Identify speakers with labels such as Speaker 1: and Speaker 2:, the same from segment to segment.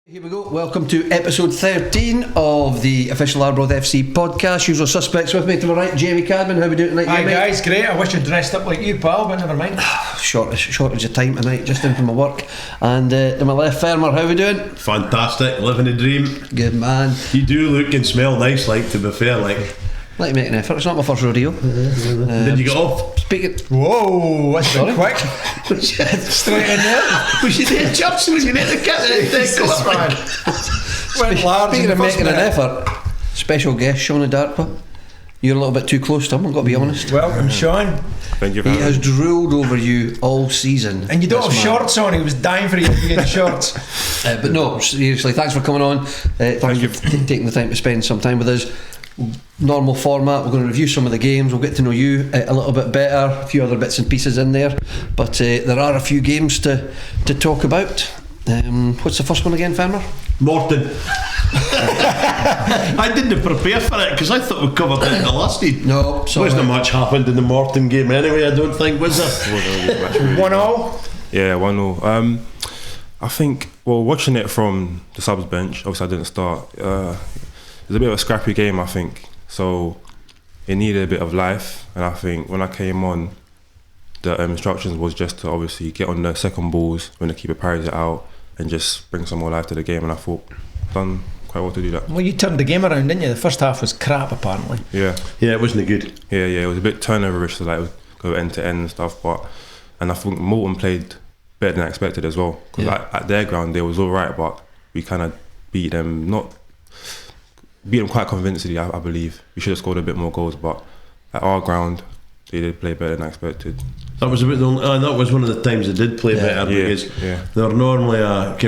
Speaker 1: Here we go. Welcome to episode 13 of the official Arbroath FC podcast. Usual suspects with me to my right, Jamie Cadman. How are we doing tonight?
Speaker 2: Hi guys, great. I wish you'd dressed up like you, pal, but never mind.
Speaker 1: Shortage of time tonight, just in from my work. And to my left, Fermer, how are we doing?
Speaker 3: Fantastic, living the dream.
Speaker 1: Good man.
Speaker 3: You do look and smell nice, like, to be fair, like.
Speaker 1: Like make an effort. It's not my first rodeo.
Speaker 3: Did you get off?
Speaker 1: Speaking.
Speaker 2: Whoa, that's been quick.
Speaker 1: Straight in there.
Speaker 3: Was you there, Chubbs? Was you there to get the
Speaker 1: Speaking of making an effort, special guest Sean Adarkwa. You're a little bit too close to him, I've got to be honest.
Speaker 2: Welcome, Sean.
Speaker 4: Thank you.
Speaker 1: He has drooled over you all season.
Speaker 2: And you don't have shorts on. He was dying for you to be in shorts.
Speaker 1: But no, seriously, thanks for coming on. Thanks for taking the time to spend some time with us. Normal format, we're going to review some of the games, we'll get to know you a little bit better, a few other bits and pieces in there, but there are a few games to talk about. What's the first one again, Fermer?
Speaker 3: Morton. I didn't prepare for it because I thought we'd cover it in the last week.
Speaker 1: No, sorry.
Speaker 3: Wasn't much happened in the Morton game anyway, I don't think, was there?
Speaker 2: 1-0?
Speaker 4: Yeah, 1-0. I think, well, watching it from the subs bench, obviously I didn't start, it was a bit of a scrappy game, I think, so it needed a bit of life, and I think when I came on, the instructions was just to obviously get on the second balls when the keeper parries it out and just bring some more life to the game, and I thought done quite well to do that.
Speaker 2: Well, you turned the game around, didn't you? The first half was crap, apparently.
Speaker 4: Yeah,
Speaker 3: it wasn't good.
Speaker 4: Yeah, it was a bit turnover-ish, so like it would go end to end and stuff, and I think Morton played better than I expected as well, because at their ground they was alright, but we kind of beat them quite convincingly, I believe. We should have scored a bit more goals, but at our ground they did play better than I expected.
Speaker 3: That was a bit. That was one of the times they did play better because they're normally.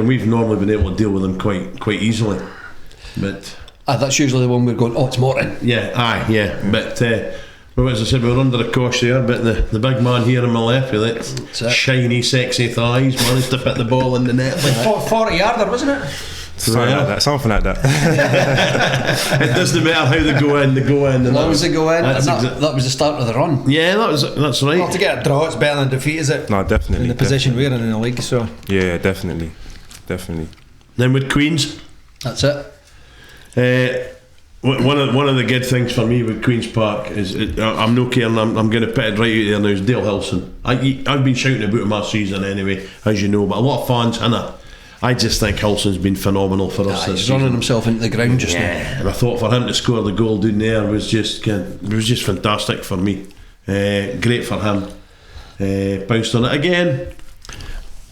Speaker 3: We've normally been able to deal with them quite easily, but
Speaker 1: that's usually the one we're going. Oh, it's Morton.
Speaker 3: But as I said, we were under a cosh there. But the big man here on my left with it, shiny, sexy thighs, managed to put the ball in the net.
Speaker 2: 40-yarder, wasn't it?
Speaker 4: Something like that.
Speaker 3: It doesn't matter how they go in. As
Speaker 1: long as they go in, that was the start of the run.
Speaker 3: Yeah, that's right.
Speaker 2: Well, to get a draw, it's better than defeat, is it?
Speaker 4: No, definitely.
Speaker 2: In the position we're in the league, so.
Speaker 4: Yeah, definitely.
Speaker 3: Then with Queens,
Speaker 1: that's it.
Speaker 3: One of the good things for me with Queen's Park is I'm no caring. I'm going to put it right out there now. Is Dale Hilson. I've been shouting about him all season anyway, as you know, but a lot of fans innit. I just think Hilson's been phenomenal for us this season.
Speaker 1: He's running himself into the ground just now.
Speaker 3: And I thought for him to score the goal down there was just fantastic for me. Great for him. Bounced on it again.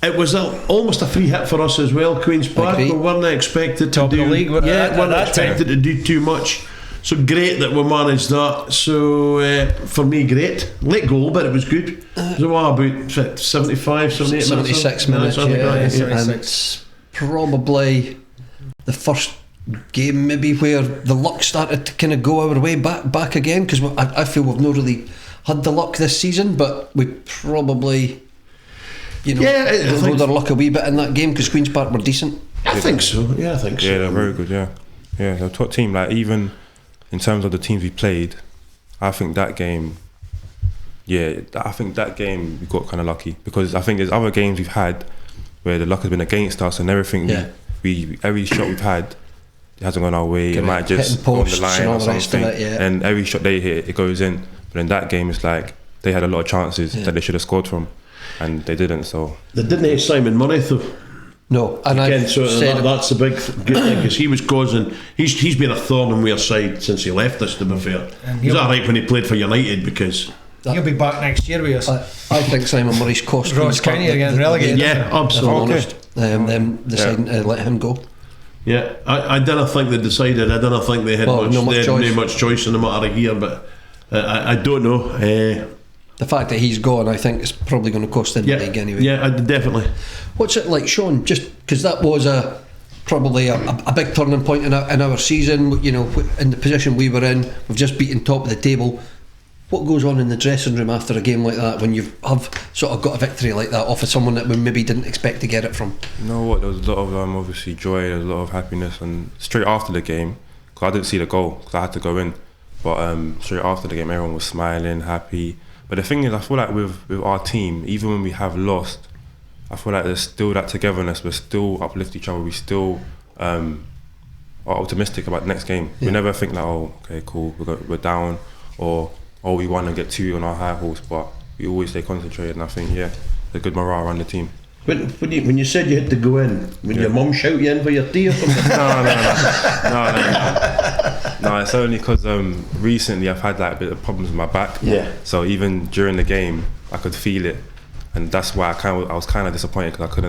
Speaker 3: It was almost a free hit for us as well. Queen's Park. We weren't expected to do.
Speaker 2: League,
Speaker 3: weren't expected to do too much. So great that we managed that. So for me, great. Late goal, but it was good. So what, about 75, 78
Speaker 1: 76 minutes? And it's probably the first game maybe where the luck started to kind of go our way back again, because I feel we've not really had the luck this season, but we probably rode our luck a wee bit in that game because Queen's Park were decent.
Speaker 3: I think so. Yeah,
Speaker 4: they're very good. Yeah, they're a top team. Like, even in terms of the teams we played, I think that game we got kind of lucky, because I think there's other games we've had where the luck has been against us and everything. Every shot we've had, it hasn't gone our way. It might just go on the line or something. And every shot they hit, it goes in. But in that game, it's like they had a lot of chances that they should have scored from, and they didn't. So
Speaker 3: they didn't have Simon Murray though.
Speaker 1: No, and
Speaker 3: again, that's a big good thing, because he was causing. He's been a thorn in our side since he left us. To be fair, he's alright when he played for United, because
Speaker 2: he'll be back next year with us.
Speaker 1: I think Simon Murray's cost
Speaker 2: Ross Kenny again relegated.
Speaker 3: Yeah, absolutely.
Speaker 1: Them deciding to let him go.
Speaker 3: Yeah, I didn't think they decided. I didn't think they had much choice in the matter here, but I don't know.
Speaker 1: The fact that he's gone, I think, is probably going to cost them the league anyway.
Speaker 3: Yeah, definitely.
Speaker 1: What's it like, Sean? Just because that was probably a big turning point in our season. You know, in the position we were in, we've just beaten top of the table. What goes on in the dressing room after a game like that when you have sort of got a victory like that off of someone that we maybe didn't expect to get it from?
Speaker 4: You know what? There was a lot of obviously joy. There was a lot of happiness, and straight after the game, because I didn't see the goal because I had to go in. But straight after the game, everyone was smiling, happy. But the thing is, I feel like with our team, even when we have lost, I feel like there's still that togetherness. We still uplift each other. We still are optimistic about the next game. We never think like, oh, okay, cool, we're down, or oh, we won and get 2 on our high horse. But we always stay concentrated, and I think there's a good morale around the team.
Speaker 3: When you said you had to go in, when your mum shout you in for your tea or something?
Speaker 4: No, it's only because recently I've had like a bit of problems with my back.
Speaker 3: Yeah.
Speaker 4: So even during the game, I could feel it, and that's why I was kind of disappointed because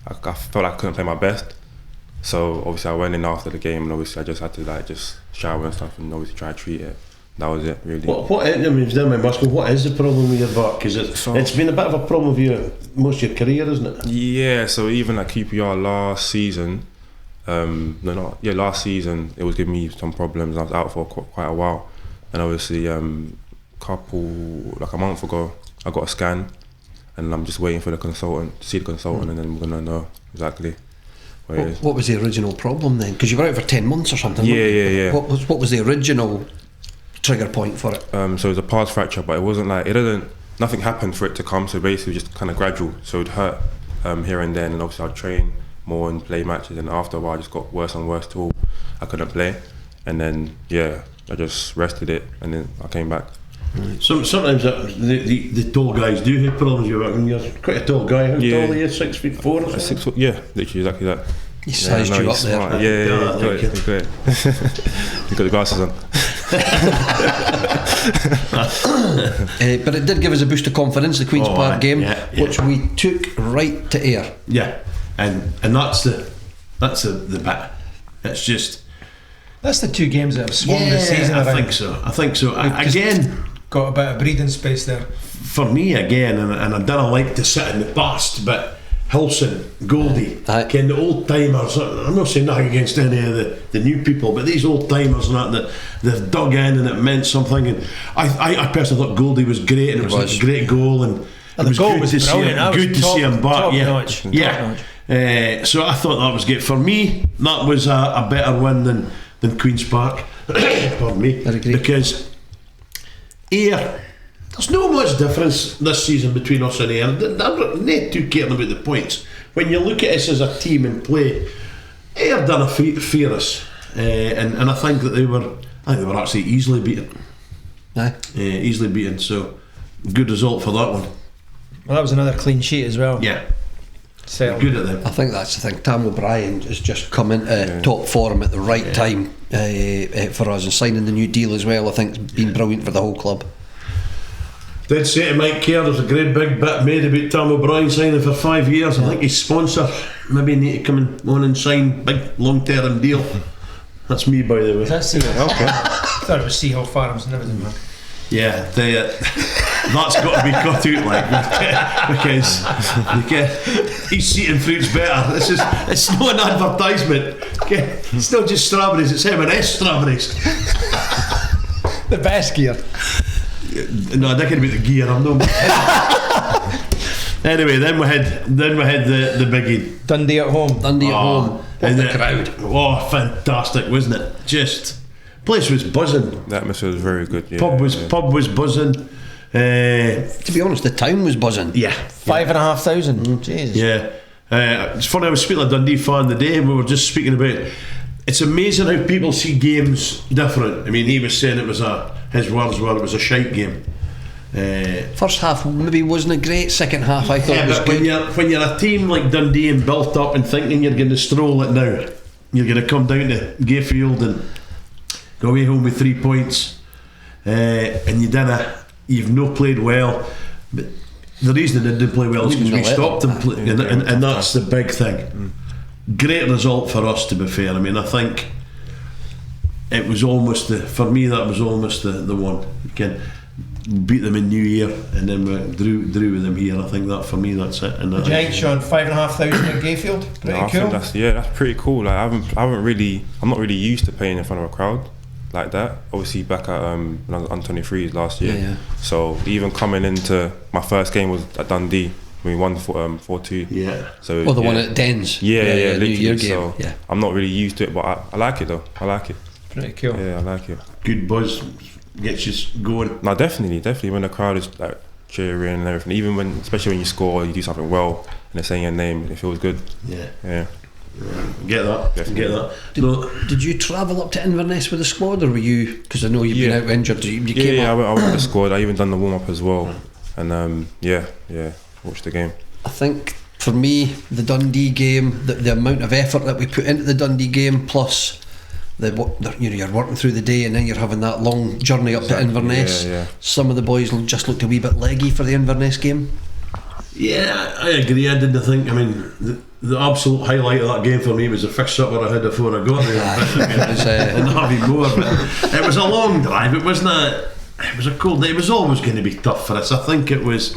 Speaker 4: I felt like I couldn't play my best. So obviously I went in after the game, and obviously I just had to just shower and stuff, and obviously try to treat it. That was it, really.
Speaker 3: What is the problem with your back? Because it's been a bit of a problem with you most of your career, isn't it?
Speaker 4: Yeah, so even at QPR last season, last season it was giving me some problems. I was out for quite a while, and obviously a month ago I got a scan, and I'm just waiting for the consultant to see the consultant, and then we're gonna know exactly what it is.
Speaker 1: What was the original problem then? Because you were out for 10 months or something.
Speaker 4: Yeah.
Speaker 1: What was the original trigger point for it?
Speaker 4: So it was a pars fracture, but it wasn't like nothing happened for it to come. So basically, just kind of gradual. So it hurt here and then, and obviously I'd train more and play matches. And after a while, I just got worse and worse till I couldn't play. And then I just rested it, and then I came back.
Speaker 3: So sometimes the tall guys do have problems. You're quite a tall guy. How tall are you? 6'4" or something?
Speaker 4: 6 foot. Yeah, literally exactly that.
Speaker 1: He sized you up there.
Speaker 4: Smart. Yeah, got it. You got the glasses on.
Speaker 1: But it did give us a boost of confidence, the Queen's Park game, which we took right to air.
Speaker 3: Yeah, and that's the bit. It's just
Speaker 2: That's the 2 games that have swung this season.
Speaker 3: I think so. Again,
Speaker 2: got a bit of breathing space there.
Speaker 3: For me again, and I don't like to sit in the past, but Hilson, Goldie, the old timers. I'm not saying nothing against any of the new people, but these old timers and that they've dug in and it meant something. And I personally thought Goldie was great, and it was a great goal, and it was good to see him. Good to see him back. So I thought that was good. For me, that was a better win than Queen's Park. Pardon me, because Ayr. There's no much difference this season between us and Ayr. I'm not too caring about the points. When you look at us as a team and play, Ayr done a fear us, and I think that they were actually easily beaten. Easily beaten. So good result for that one.
Speaker 2: Well, that was another clean sheet as well.
Speaker 3: Yeah.
Speaker 2: So
Speaker 3: good at them.
Speaker 1: I think that's the thing. Tam O'Brien has just come into top form at the right time for us, and signing the new deal as well. I think it's been brilliant for the whole club.
Speaker 3: Did say to Mike Kerr, there's a great big bit made about Tam O'Brien signing for 5 years. I think his sponsor maybe need to come on and sign big long-term deal. That's me, by the way.
Speaker 2: That's okay. I thought it was Seahill Farms and everything, man.
Speaker 3: Yeah, that's got to be cut out, because he's eating fruits better. It's not an advertisement. Okay, it's not just strawberries. It's M&S strawberries.
Speaker 2: The best gear.
Speaker 3: No, I don't care about the gear. I'm no. Anyway, then we had the biggie.
Speaker 2: Dundee at home.
Speaker 1: Dundee at home. And the crowd.
Speaker 3: Oh, fantastic, wasn't it? Just place was buzzing.
Speaker 4: The atmosphere was very good. Yeah,
Speaker 3: pub was buzzing.
Speaker 1: To be honest, the town was buzzing.
Speaker 3: Yeah,
Speaker 2: 5,500. Jesus.
Speaker 3: Yeah. It's funny. I was speaking to a Dundee fan today, and we were just speaking about. It's amazing how people see games different. I mean, he was saying his words were it was a shite game.
Speaker 1: First half maybe wasn't it great. Second half I thought it was good.
Speaker 3: When you're a team like Dundee and built up and thinking you're going to stroll it now, you're going to come down to Gayfield and go away home with 3 points, and you've not played well. But the reason they didn't play well is because we stopped them play, and that's the big thing. Great result for us, to be fair. I mean, I think it was almost for me that was almost the one. We can beat them in New Year and then we drew with them here. I think that for me that's it. And
Speaker 2: the Giants showing 5,500 at Gayfield. Pretty cool.
Speaker 4: That's pretty cool. Like I'm not really used to playing in front of a crowd like that. Obviously back at when I was under 23s last year.
Speaker 1: Yeah.
Speaker 4: So even coming into my first game was at Dundee. We won 4-2.
Speaker 3: Yeah.
Speaker 4: So
Speaker 1: the one at Dens.
Speaker 4: Yeah, literally.
Speaker 1: New Year game.
Speaker 4: So I'm not really used to it, but I like it though. I like it.
Speaker 2: Pretty cool.
Speaker 4: Yeah, I like it.
Speaker 3: Good buzz gets you going.
Speaker 4: No, definitely. When the crowd is like cheering and everything. Even when, especially when you score, or you do something well, and they're saying your name, it feels good.
Speaker 3: Yeah. Get that.
Speaker 4: Definitely.
Speaker 3: Get that.
Speaker 1: Did you travel up to Inverness with the squad, or were you? Because I know you've been out injured. You came
Speaker 4: I
Speaker 1: up.
Speaker 4: went with the squad. I even done the warm up as well, and watched the game.
Speaker 1: I think for me, the Dundee game, the amount of effort that we put into the Dundee game, plus you're working through the day and then you're having that long journey up to Inverness. Some of the boys just looked a wee bit leggy for the Inverness game.
Speaker 3: Yeah, I agree. I didn't think. I mean, the absolute highlight of that game for me was the fish supper I had before I got there, and having more. But it was a long drive. It wasn't a. It was a cold day. It was always going to be tough for us. I think it was.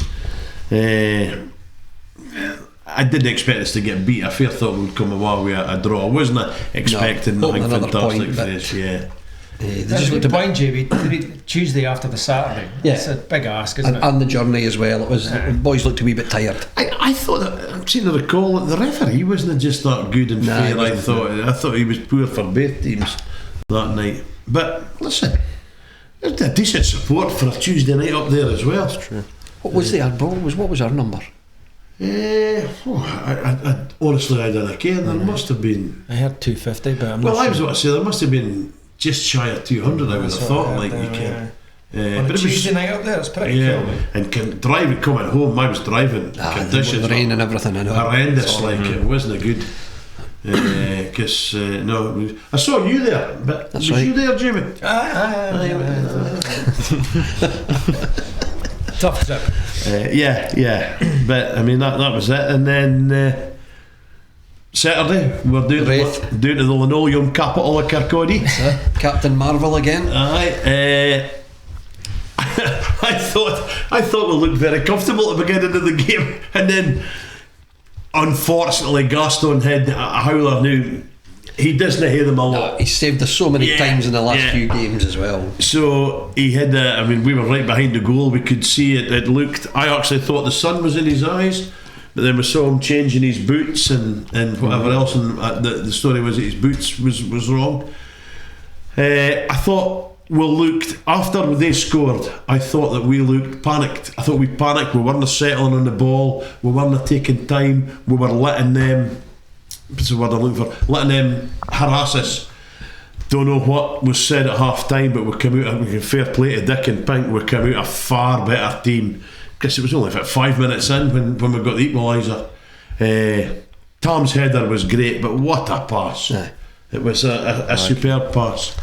Speaker 3: I didn't expect us to get beat. I fear thought we'd come away with a draw. I wasn't expecting nothing fantastic for us. Yeah.
Speaker 2: That's a good point, JB. Tuesday after the Saturday.
Speaker 1: Yeah.
Speaker 2: It's a big ask, isn't it?
Speaker 1: And the journey as well. It was the boys looked a wee bit tired.
Speaker 3: I thought that, I'm seeing to recall that the referee wasn't just that good and fair. I thought he was poor for both teams that night. But listen, there's a decent support for a Tuesday night up there as well.
Speaker 4: That's true.
Speaker 1: What was the what was our number?
Speaker 3: I honestly I don't care. There must have been.
Speaker 2: I heard 250, but I'm
Speaker 3: Well,
Speaker 2: not
Speaker 3: I was
Speaker 2: sure.
Speaker 3: about to say there must have been just shy of 200. I would have thought, like you can.
Speaker 2: On a Tuesday night up there, it's pretty cool.
Speaker 3: And driving coming home, I was driving. Conditions,
Speaker 1: the rain and everything. I know.
Speaker 3: horrendous. It wasn't good. Because no, I saw you there. But
Speaker 1: That's
Speaker 3: was
Speaker 1: right.
Speaker 3: you there, Jimmy?
Speaker 2: Tough trip.
Speaker 3: Yeah. But I mean that was it. And then Saturday we're down to the linoleum capital of Kirkcaldy.
Speaker 1: Captain Marvel again.
Speaker 3: Aye. I thought we looked very comfortable at the beginning of the game, and then unfortunately Gaston had a howler. Now he doesn't hear them a lot.
Speaker 1: He saved us so many times in the last few games as well.
Speaker 3: So he had we were right behind the goal. We could see it. It looked, I actually thought the sun was in his eyes, but then we saw him changing his boots and whatever else, and the story was that his boots was wrong. I thought we looked, after they scored, I thought that we looked panicked. I thought we panicked. We weren't settling on the ball. We weren't taking time. We were letting them, what's the word I'm looking for, letting them harass us. Don't know what was said at half time, but we came out, fair play to Dick and Pink, we came out a far better team. Because it was only about 5 minutes in when we got the equaliser. Tom's header was great, but what a pass. It was a superb pass.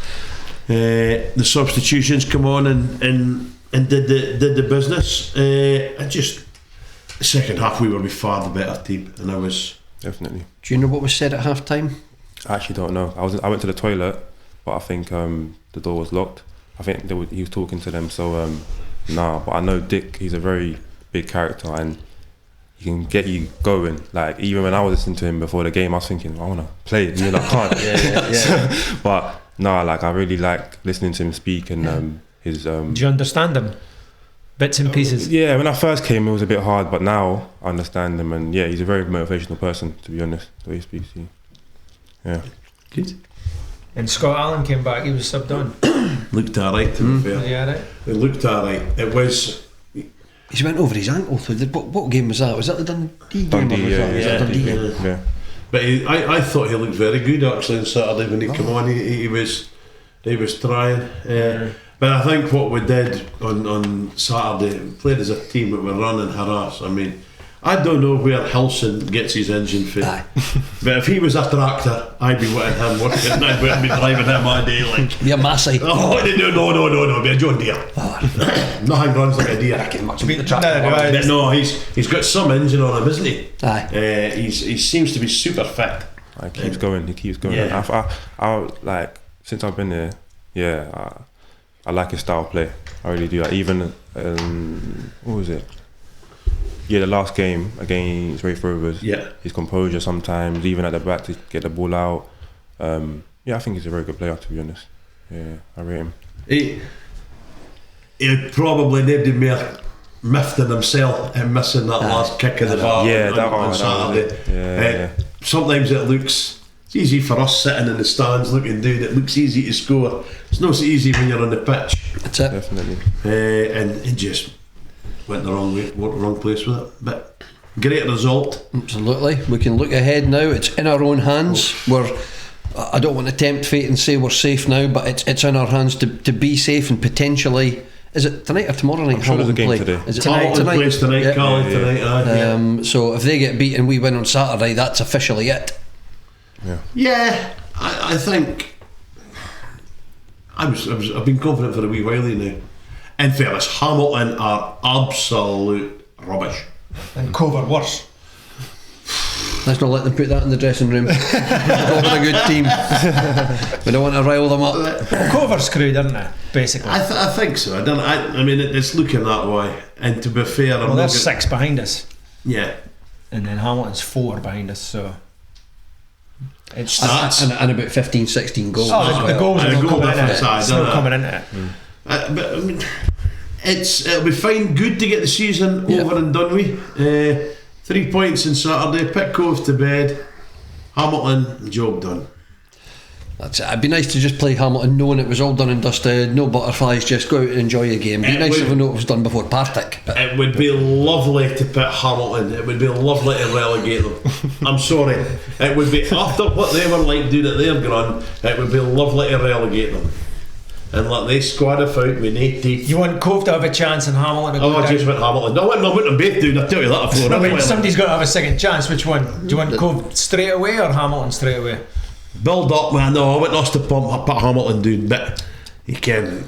Speaker 3: The substitutions come on and did the business. The second half we were by far the better team, and I was
Speaker 4: Definitely.
Speaker 1: Do you know what was said at half time?
Speaker 4: I actually don't know. I went to the toilet, but I think the door was locked. I think he was talking to them, so but I know Dick, he's a very big character and he can get you going. Like, even when I was listening to him before the game, I was thinking, I want to play it, I can't.
Speaker 2: Yeah.
Speaker 4: But no, I really like listening to him speak and his.
Speaker 2: Do you understand him? Bits and pieces.
Speaker 4: Yeah, when I first came, it was a bit hard, but now I understand him, and he's a very motivational person, to be honest. The way he speaks to you. Yeah.
Speaker 3: good.
Speaker 2: And Scott Allen came back, he was subbed on.
Speaker 3: Looked alright, to be fair.
Speaker 2: Yeah, right.
Speaker 3: It looked alright. It was.
Speaker 1: He went over his ankle through what game was that? Was that the Dundee game?
Speaker 4: Dundee,
Speaker 1: Was that Dundee game?
Speaker 4: Yeah.
Speaker 3: But I thought he looked very good actually on Saturday when he came on. He was trying. But I think what we did on Saturday, we played as a team that were running harass. I mean, I don't know where Hilson gets his engine from. But if he was a tractor, I'd be letting him work it, and I'd be driving him all day like.
Speaker 1: Be a Massey.
Speaker 3: Oh no, be a John Deere. Nothing runs like a deer.
Speaker 1: I can much
Speaker 2: Be
Speaker 1: beat
Speaker 2: the
Speaker 1: the
Speaker 2: tractor.
Speaker 1: tractor.
Speaker 3: But no, he's got some engine on him, isn't he?
Speaker 1: Aye.
Speaker 3: He seems to be super fit.
Speaker 4: He keeps going.
Speaker 3: Yeah.
Speaker 4: I like, since I've been there, I like his style of play. I really do. Like, even what was it? Yeah, the last game against Raith Rovers.
Speaker 3: Yeah.
Speaker 4: His composure sometimes, even at the back to get the ball out. I think he's a very good player, to be honest. Yeah, I rate him.
Speaker 3: He probably needed more miffed in himself and missing that last kick in the bar on Saturday. Sometimes it's easy for us sitting in the stands looking down. It looks easy to score. It's not so easy when you're on the pitch.
Speaker 1: That's it.
Speaker 4: Definitely.
Speaker 3: And it just went the wrong way, went the wrong place with it. But great result.
Speaker 1: Absolutely. We can look ahead now. It's in our own hands. I don't want to tempt fate and say we're safe now, but it's in our hands to be safe and potentially. Is it tonight or tomorrow night?
Speaker 4: I'm sure there's a game
Speaker 1: play?
Speaker 4: today.
Speaker 1: Is it
Speaker 3: Hamilton
Speaker 1: tonight?
Speaker 3: plays tonight,
Speaker 1: Yeah.
Speaker 3: Carling tonight.
Speaker 1: So if they get beat and we win on Saturday, that's officially it.
Speaker 3: Yeah, I think I've been confident for a wee while now. In fairness, Hamilton are absolute rubbish.
Speaker 2: And Cove are worse.
Speaker 1: Let's not let them put that in the dressing room. They've got a good team. We don't want to rile them up.
Speaker 2: Cove are screwed, aren't they? Basically.
Speaker 3: I think so. I mean, it's looking that way. And to be fair,
Speaker 2: Well, there's 6 behind us,
Speaker 3: Yeah,
Speaker 2: and then Hamilton's 4 behind us. So it's
Speaker 3: Stats.
Speaker 1: And about 15, 16 goals.
Speaker 2: Oh,
Speaker 1: as
Speaker 2: the
Speaker 1: well.
Speaker 2: goals
Speaker 3: And
Speaker 2: are
Speaker 3: a
Speaker 2: not
Speaker 3: goal
Speaker 2: coming in
Speaker 3: difference,
Speaker 2: it. It's
Speaker 3: aye,
Speaker 2: not
Speaker 3: don't
Speaker 2: coming into it.
Speaker 3: but I mean, it'll be fine. Good to get the season over and done with. 3 points on Saturday. Put Cove to bed. Hamilton, job done.
Speaker 1: That's it. It'd be nice to just play Hamilton knowing it was all done and dusted, no butterflies, just go out and enjoy a game. It'd be nice if we know it was done before Partick.
Speaker 3: It would be lovely to put Hamilton. It would be lovely to relegate them. I'm sorry. It would be, after what they were like doing at their ground, it would be lovely to relegate them. And let they squad it out with 8 teeth.
Speaker 2: You want Cove to have a chance and Hamilton to go
Speaker 3: I
Speaker 2: down?
Speaker 3: just went Hamilton. No, I wouldn't them both doing. I'll tell you that before.
Speaker 2: No, but somebody's got to have a second chance. Which one? Do you want Cove straight away or Hamilton straight away?
Speaker 3: Build up, man. No, I went us to put Hamilton doing, but you can.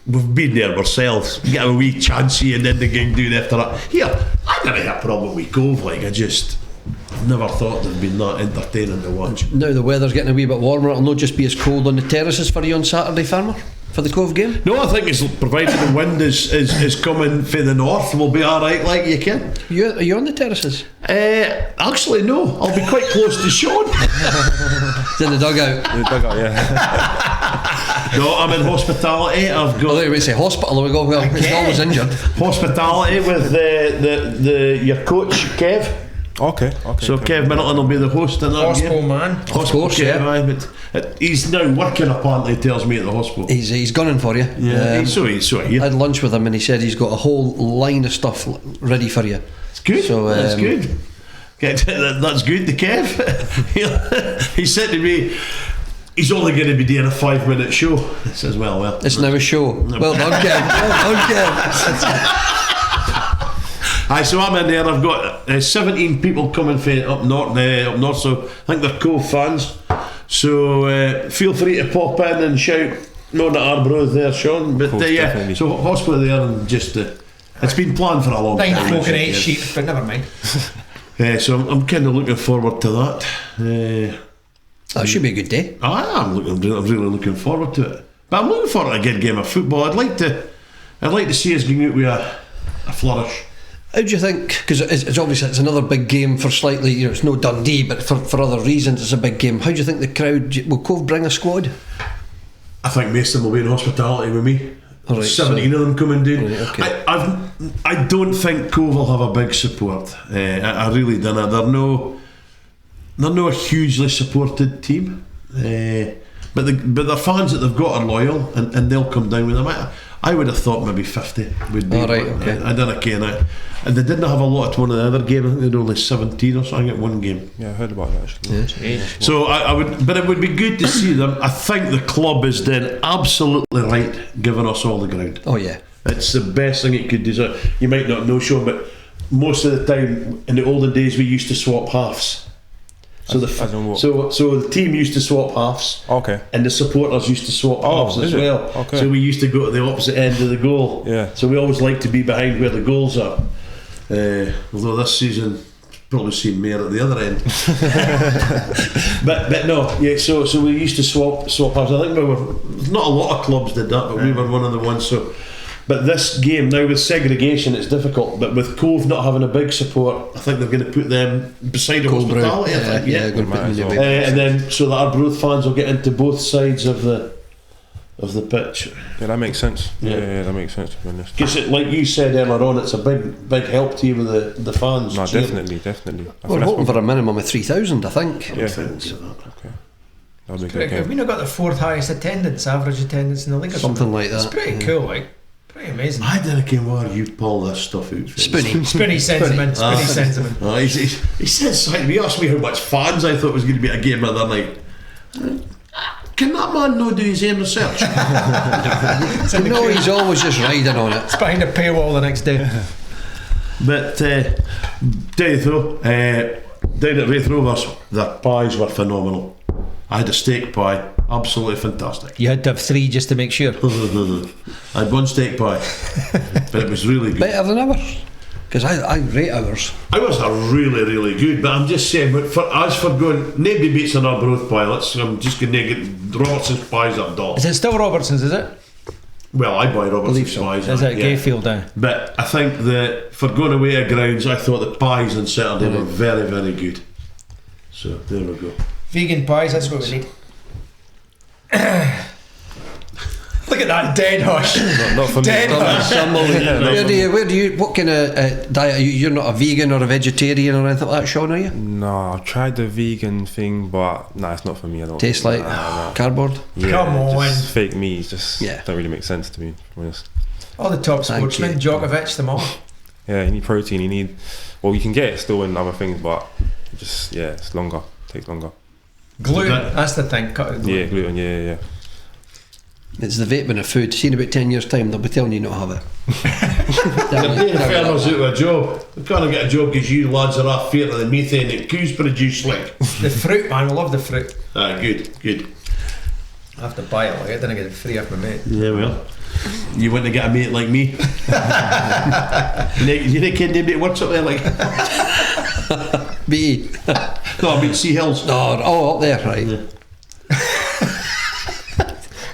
Speaker 3: We've been there ourselves. Get a wee chance here and then the gig doing after that. Here, I never had a problem with Cove. Like I've never thought they'd been that entertaining to watch.
Speaker 1: Now the weather's getting a wee bit warmer, it'll not just be as cold on the terraces for you on Saturday, Fermer, for the Cove game?
Speaker 3: No, I think it's provided the wind is coming from the north, we'll be alright, like you can.
Speaker 1: Are you on the terraces?
Speaker 3: Actually, no. I'll be quite close to Sean.
Speaker 1: It's in the dugout.
Speaker 4: The dugout, yeah.
Speaker 3: No, I'm in hospitality. I've
Speaker 1: I
Speaker 3: got
Speaker 1: thought you might say hospital. We go, well, he's always injured.
Speaker 3: hospitality with your coach Kev.
Speaker 4: Okay.
Speaker 3: So Kev Middleton will be the host in that
Speaker 2: Hospital
Speaker 3: game.
Speaker 2: man.
Speaker 1: Of course, yeah.
Speaker 3: Aye, but he's now working apparently. He tells me at the hospital.
Speaker 1: He's gunning for you.
Speaker 3: Yeah, he's so
Speaker 1: I
Speaker 3: here.
Speaker 1: had lunch with him and he said he's got a whole line of stuff ready for you.
Speaker 3: It's good.
Speaker 1: So,
Speaker 3: That's good. That's good. The Kev. He said to me, he's only going to be doing a 5-minute show. I says, well.
Speaker 1: It's now a show. Well done, Kev. Well done, Kev.
Speaker 3: Aye, so I'm in there. I've got 17 people coming from up north. So I think they're Cove fans. So feel free to pop in and shout. No, not Arbroath there, Sean. But
Speaker 4: Course,
Speaker 3: yeah,
Speaker 4: definitely.
Speaker 3: so hospital there and just it's been planned for a long
Speaker 2: 9
Speaker 3: time.
Speaker 2: folk and 8
Speaker 3: yes.
Speaker 2: sheep, but never mind.
Speaker 3: So I'm kind of looking forward to that.
Speaker 1: That should be a good day.
Speaker 3: I'm really looking forward to it. But I'm looking forward to a good game of football. I'd like to see us going out with a flourish.
Speaker 1: How do you think, because it's obviously it's another big game for slightly, it's no Dundee, but for other reasons it's a big game. How do you think the crowd, will Cove bring a squad?
Speaker 3: I think most of them will be in hospitality with me.
Speaker 1: Right,
Speaker 3: 17 of them coming down.
Speaker 1: Right, okay.
Speaker 3: I don't think Cove will have a big support. I really don't. They're no a hugely supported team. But their fans that they've got are loyal and they'll come down with them. I would have thought maybe 50 would be.
Speaker 1: Oh, right, okay.
Speaker 3: I don't know. And they didn't have a lot at one of the other games. I think they had only 17 or something at one game.
Speaker 4: Yeah, I heard about that actually.
Speaker 1: Yeah.
Speaker 3: So I would, but it would be good to see them. I think the club is doing absolutely right, giving us all the ground.
Speaker 1: Oh yeah.
Speaker 3: It's the best thing it could do. So you might not know, Sean, but most of the time in the olden days we used to swap halves. So
Speaker 4: As in what?
Speaker 3: so the team used to swap halves.
Speaker 4: Okay.
Speaker 3: And the supporters used to swap halves
Speaker 4: is
Speaker 3: as
Speaker 4: it?
Speaker 3: well.
Speaker 4: Okay.
Speaker 3: So we used to go to the opposite end of the goal.
Speaker 4: Yeah.
Speaker 3: So we always like to be behind where the goals are. Although this season probably seen more at the other end. but no, yeah. So we used to swap halves. I think we were not a lot of clubs did that, but we were one of the ones. So. But this game now with segregation, it's difficult. But with Cove not having a big support, I think they're going to put them beside the hospitality. I think,
Speaker 1: going to put them in the
Speaker 4: Might
Speaker 1: way.
Speaker 3: and then so that our Arbroath fans will get into both sides of the pitch.
Speaker 4: Yeah, that makes sense.
Speaker 3: Yeah.
Speaker 4: Yeah, that makes sense to be honest.
Speaker 3: Because like you said earlier on, it's a big help to you with the fans.
Speaker 4: No,
Speaker 3: cheering.
Speaker 4: definitely. I
Speaker 1: We're
Speaker 4: think
Speaker 1: hoping
Speaker 4: that's
Speaker 1: for a minimum of 3,000, I think.
Speaker 4: Yeah.
Speaker 3: So
Speaker 4: okay. That'll be
Speaker 2: Pretty
Speaker 4: good.
Speaker 2: good. We now got the 4th highest average attendance in the league. Or
Speaker 1: Something like that.
Speaker 2: It's pretty
Speaker 1: yeah.
Speaker 2: cool, like. Pretty amazing.
Speaker 3: I didn't care where you pull this stuff out.
Speaker 1: Spoony.
Speaker 2: Spinny sends him in. Spinny sends him in.
Speaker 3: He said something. He asked me how much fans I thought was going to be at a game the other night. Can that man not do his own research?
Speaker 1: No, he's always just riding on it.
Speaker 2: It's behind a paywall the next day.
Speaker 3: But tell you though, down at Wraith Rovers, the pies were phenomenal. I had a steak pie, absolutely fantastic.
Speaker 2: You had to have 3 just to make sure.
Speaker 3: I had one steak pie, but it was really good.
Speaker 1: Better than ours. Because I rate ours.
Speaker 3: Ours are really, really good, but I'm just saying, but for going, nobody beats an Arbroath pie. I'm just going to get Robertson's pies up dog.
Speaker 2: Is it still Robertson's, is it?
Speaker 3: Well, I buy Robertson's
Speaker 1: so.
Speaker 3: pies.
Speaker 2: Is it Gayfield now?
Speaker 3: But I think that for going away to grounds, I thought the pies on Saturday were very, very good. So there we go.
Speaker 2: Vegan pies, that's what we need. Look at that dead hush.
Speaker 4: Not for me.
Speaker 2: Dead hush.
Speaker 1: Where do you? What kind of diet are you? You're not a vegan or a vegetarian or anything like that, Sean, are you?
Speaker 4: No, I've tried the vegan thing, but no, it's not for me. I don't.
Speaker 1: Tastes like cardboard.
Speaker 4: Yeah,
Speaker 2: Come on.
Speaker 4: just fake meat. It's just
Speaker 1: Yeah.
Speaker 4: don't really make sense to me. To be honest.
Speaker 2: All the top
Speaker 1: Thank
Speaker 2: sportsmen,
Speaker 1: you.
Speaker 2: Djokovic, them all.
Speaker 4: Yeah, you need protein. You need. Well, you can get it still in other things, but it just it's longer. Takes longer.
Speaker 2: Gluten, that's the thing. Cut out gluten.
Speaker 4: Yeah, gluten. Yeah.
Speaker 1: It's the vaping of food. See, in about 10 years' time, they'll be telling you not to have it.
Speaker 3: They're paying farmers out of a job. They can't get a job because you lads are off fear of the methane that cows produce. Like
Speaker 2: The fruit, man, we love the fruit.
Speaker 3: good.
Speaker 2: I have to buy it, like I didn't get it free off my mate.
Speaker 3: Yeah, well, you want to get a mate like me? You think anybody works up there like?
Speaker 1: BE.
Speaker 3: No, I mean Sea Hills.
Speaker 1: Oh, up there, right.
Speaker 3: Yeah.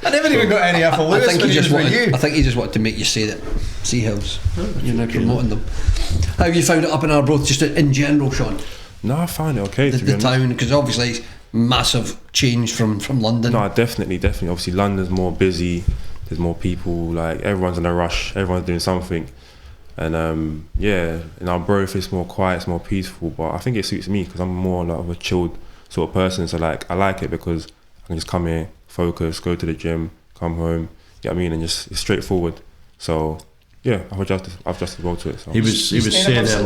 Speaker 2: I never even got any off of
Speaker 1: I
Speaker 2: Lewis
Speaker 1: think
Speaker 2: when he was with you.
Speaker 1: I think he just wanted to make you say that. Sea Hills. You're now promoting them. How have you found it up in Arbroath, just in general, Sean?
Speaker 4: No, I find it okay. To be
Speaker 1: The
Speaker 4: honest.
Speaker 1: town, because obviously it's massive change from London.
Speaker 4: No, definitely. Obviously, London's more busy. There's more people. Like everyone's in a rush. Everyone's doing something. And in Arbroath it's more quiet, it's more peaceful. But I think it suits me because I'm more like of a chilled sort of person. So like I like it because I can just come here, focus, go to the gym, come home. You know what I mean? And just it's straightforward. So yeah, I've adjusted well to it. So.
Speaker 3: He was saying that a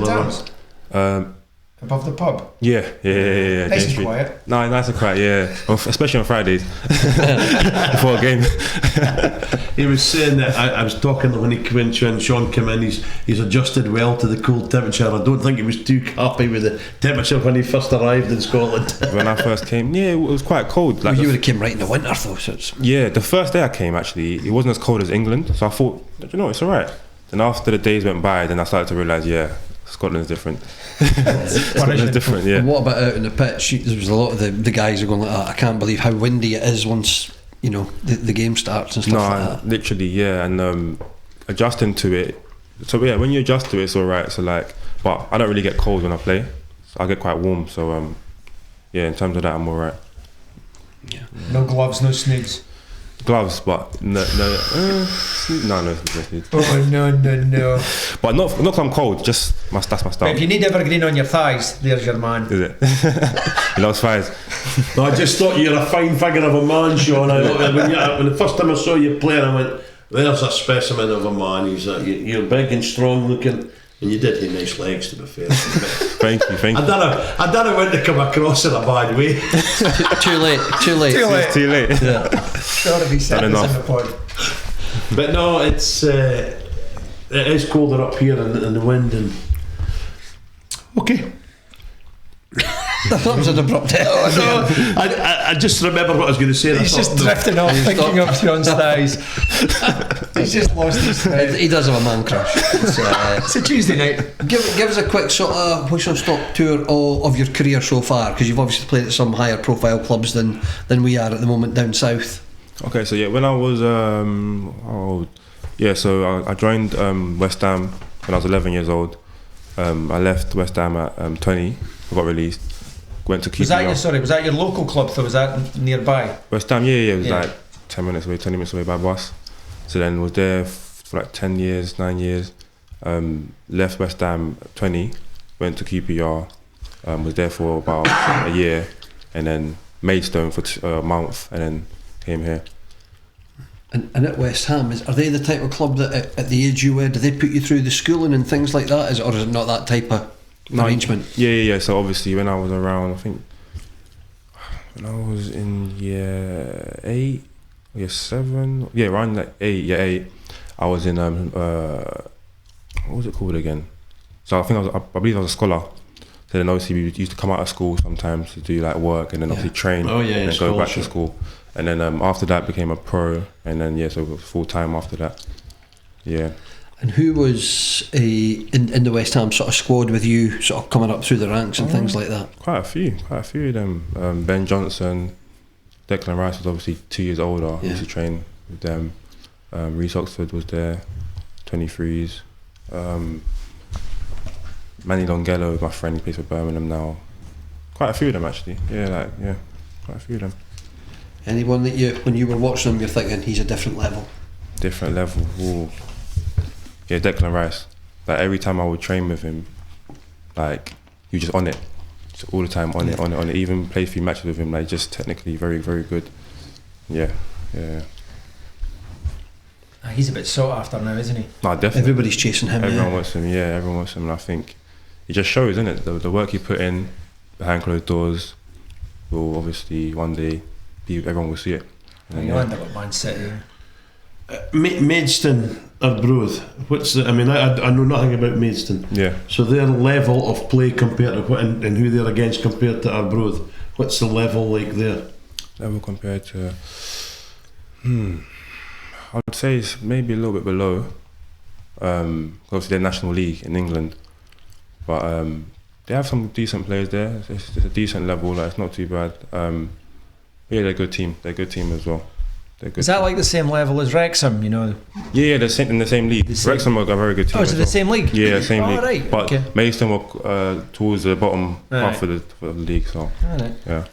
Speaker 3: lot.
Speaker 2: Above the pub.
Speaker 4: Yeah.
Speaker 2: Nice and
Speaker 4: Street.
Speaker 2: quiet.
Speaker 4: No, nice and quiet. Yeah, especially on Fridays before a game.
Speaker 3: He was saying that I was talking when Sean came in. He's adjusted well to the cold temperature. I don't think he was too happy with the temperature when he first arrived in Scotland.
Speaker 4: When I first came, it was quite cold. Like
Speaker 1: Well, you would have came right in the winter though, so it's...
Speaker 4: Yeah, the first day I came actually, it wasn't as cold as England, so I thought, it's alright. Then after the days went by, then I started to realise, Scotland's different. Scotland's different, yeah.
Speaker 1: And what about out on the pitch? There was a lot of the guys are going like, I can't believe how windy it is once the game starts and stuff like that.
Speaker 4: Literally, yeah, and adjusting to it. So yeah, when you adjust to it, it's alright. So like, but I don't really get cold when I play. So I get quite warm. So in terms of that, I'm alright.
Speaker 1: Yeah.
Speaker 2: No gloves, no snoods.
Speaker 4: Gloves, but no snoods.
Speaker 2: Oh no.
Speaker 4: But not 'cause I'm cold. Just that's my
Speaker 2: But
Speaker 4: style.
Speaker 2: if you need evergreen on your thighs, there's your man.
Speaker 4: Is it? He loves fires.
Speaker 3: No, I just thought you're a fine figure of a man, Sean. When the first time I saw you play, I went, "There's a specimen of a man. You're big and strong looking." And you did have nice legs, to be fair.
Speaker 4: Thank you.
Speaker 3: I don't want to come across in a bad way.
Speaker 1: Too late.
Speaker 4: It's too late.
Speaker 1: Yeah.
Speaker 2: Gotta be said
Speaker 4: Done
Speaker 2: this in
Speaker 4: enough.
Speaker 2: the pod.
Speaker 3: But no, it is colder up here in the wind. And okay.
Speaker 1: That was an abrupt end.
Speaker 3: I just remember what I was going to say.
Speaker 2: He's just drifting off, thinking of Sean's thighs. He's just lost his thread.
Speaker 1: He does have a man crush.
Speaker 2: It's a Tuesday night.
Speaker 1: Give us a quick sort of whistle-stop tour of your career so far, because you've obviously played at some higher profile clubs than we are at the moment down south.
Speaker 4: Okay, so when I was I joined West Ham when I was 11 years old. I left West Ham at 20. I got released. Went to QPR.
Speaker 2: Was that your local club? So was that nearby?
Speaker 4: West Ham, it was like 20 minutes away by bus. So then was there for like 9 years. Left West Ham at 20, went to QPR, was there for about a year, and then Maidstone for a month, and then came here.
Speaker 1: And at West Ham, are they the type of club that at the age you were, do they put you through the schooling and things like that, or is it not that type of arrangement?
Speaker 4: Yeah. So obviously when I was around, I think when I was in year 8, year 7, around like 8, I was in what was it called again? So I believe I was a scholar. So then obviously we used to come out of school sometimes to do like work and then obviously train and then go back to school. And then after that became a pro, and then so it was full time after that. Yeah.
Speaker 1: And who was in the West Ham sort of squad with you, sort of coming up through the ranks and things like that?
Speaker 4: Quite a few of them. Ben Johnson, Declan Rice was obviously 2 years older. I used to train with them. Reece Oxford was there, 23s. Manny Longello, my friend, he plays for Birmingham now. Quite a few of them actually. Quite a few of them.
Speaker 1: Anyone that when you were watching them, you're thinking he's a different level?
Speaker 4: Different level. Ooh. Yeah, Declan Rice. Like every time I would train with him, like he was just on it, just all the time on it. Even played a few matches with him, like just technically very, very good. Yeah.
Speaker 2: He's a bit sought after now, isn't he?
Speaker 4: No, definitely.
Speaker 1: Everybody's chasing him.
Speaker 4: Everyone wants him. Yeah, everyone wants him. And I think it just shows, isn't it? The work he put in behind closed doors will obviously one day everyone will see it.
Speaker 2: And you end up at Man City.
Speaker 3: Maidstone, Arbroath. I know nothing about Maidstone.
Speaker 4: Yeah.
Speaker 3: So their level of play compared to and who they're against compared to Arbroath. What's the level like there?
Speaker 4: Level compared to, I would say it's maybe a little bit below. Obviously they're National League in England, but they have some decent players there. It's a decent level. Like it's not too bad. Yeah, they're a good team. They're a good team as well.
Speaker 2: Is that like the same level as Wrexham, you know?
Speaker 4: Yeah, they're in the same league. Wrexham are a very good team.
Speaker 2: Oh, is it the same league?
Speaker 4: Yeah, same league.
Speaker 2: Right.
Speaker 4: But Maidstone were towards the bottom half of the league, so yeah.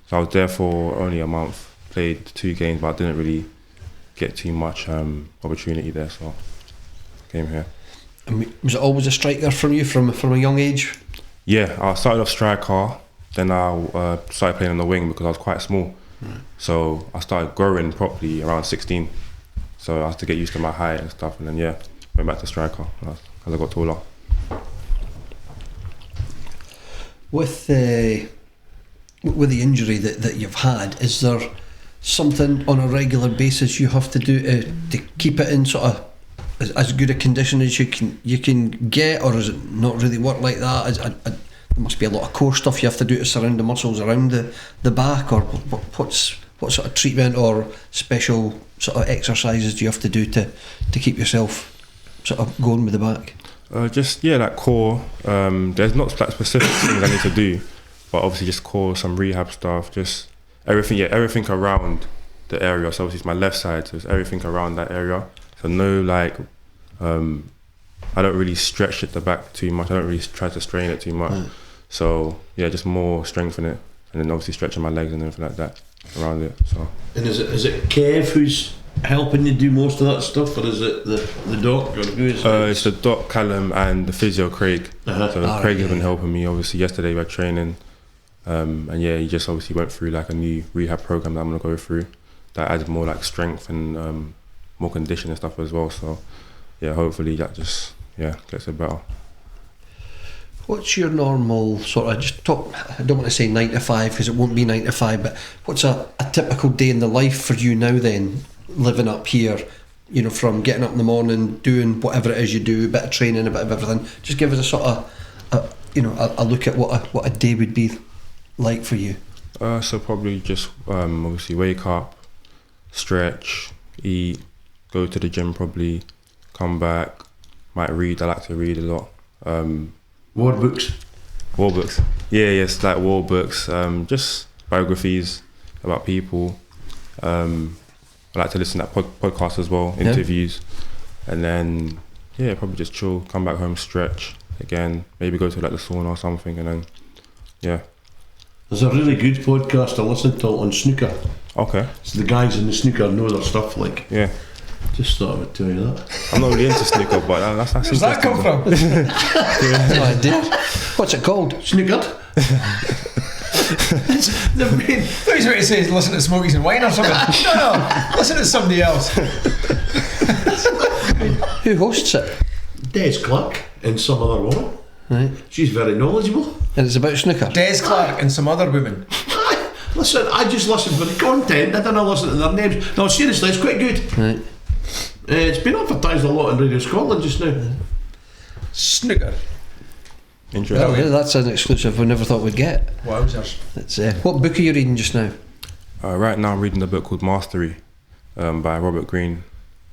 Speaker 4: So I was there for only a month, played 2 games, but I didn't really get too much opportunity there, so came here.
Speaker 1: And was it always a striker from you from a young age?
Speaker 4: Yeah, I started off striker, then I started playing on the wing because I was quite small. So I started growing properly around 16. So I had to get used to my height and stuff, and then went back to striker as I got taller.
Speaker 1: With the injury that you've had, is there something on a regular basis you have to do to keep it in sort of as good a condition as you can get, or does it not really work like that? There must be a lot of core stuff you have to do to surround the muscles around the back, or what sort of treatment or special sort of exercises do you have to do to keep yourself sort of going with the back?
Speaker 4: Like core. There's not like specific things I need to do, but obviously just core, some rehab stuff, just everything around the area. So obviously it's my left side, so it's everything around that area. So no I don't really stretch at the back too much. I don't really try to strain it too much. So just more strengthen it, and then obviously stretching my legs and everything like that around it. So. And
Speaker 3: is it Kev who's helping you do most of that stuff, or is it the doc, or who is it?
Speaker 4: It's the doc, Callum, and the physio, Craig. So Craig has been helping me. Obviously yesterday we had training, and he just obviously went through like a new rehab program that I'm gonna go through that added more like strength and more condition and stuff as well. So hopefully that just gets it better.
Speaker 1: What's your normal sort of, I don't want to say 9 to 5 because it won't be 9 to 5, but what's a typical day in the life for you now then, living up here, from getting up in the morning, doing whatever it is you do, a bit of training, a bit of everything. Just give us a sort of, a look at what a day would be like for you.
Speaker 4: So probably just obviously wake up, stretch, eat, go to the gym probably, come back, might read. I like to read a lot.
Speaker 3: War books.
Speaker 4: Yes, like war books, just biographies about people. I like to listen to podcasts as well, interviews, and then probably just chill, come back home, stretch again, maybe go to like the sauna or something, and then
Speaker 3: There's a really good podcast I listen to on snooker.
Speaker 4: Okay.
Speaker 3: So the guys in the snooker know their stuff, like.
Speaker 4: Yeah.
Speaker 3: Just thought I would tell you that.
Speaker 4: I'm not really into snooker, but that's
Speaker 2: where's that come from?
Speaker 1: No idea. What's it called?
Speaker 3: Snooker.
Speaker 2: I thought you were going to say listen to Smokies and Wine or something. No, listen to somebody else.
Speaker 1: Who hosts it?
Speaker 3: Des Clark and some other woman.
Speaker 1: Right.
Speaker 3: She's very knowledgeable.
Speaker 1: And it's about snooker.
Speaker 2: Des Clark and some other women.
Speaker 3: Listen, I just listen for the content. I don't listen to their names. No, seriously, it's quite good.
Speaker 1: Right.
Speaker 3: It's been advertised a lot on Radio Scotland just now.
Speaker 2: Snooker.
Speaker 4: Interesting.
Speaker 1: Well, that's an exclusive we never thought we'd get.
Speaker 2: Wowzers.
Speaker 1: It's, what book are you reading just now?
Speaker 4: Right now I'm reading a book called Mastery by Robert Greene.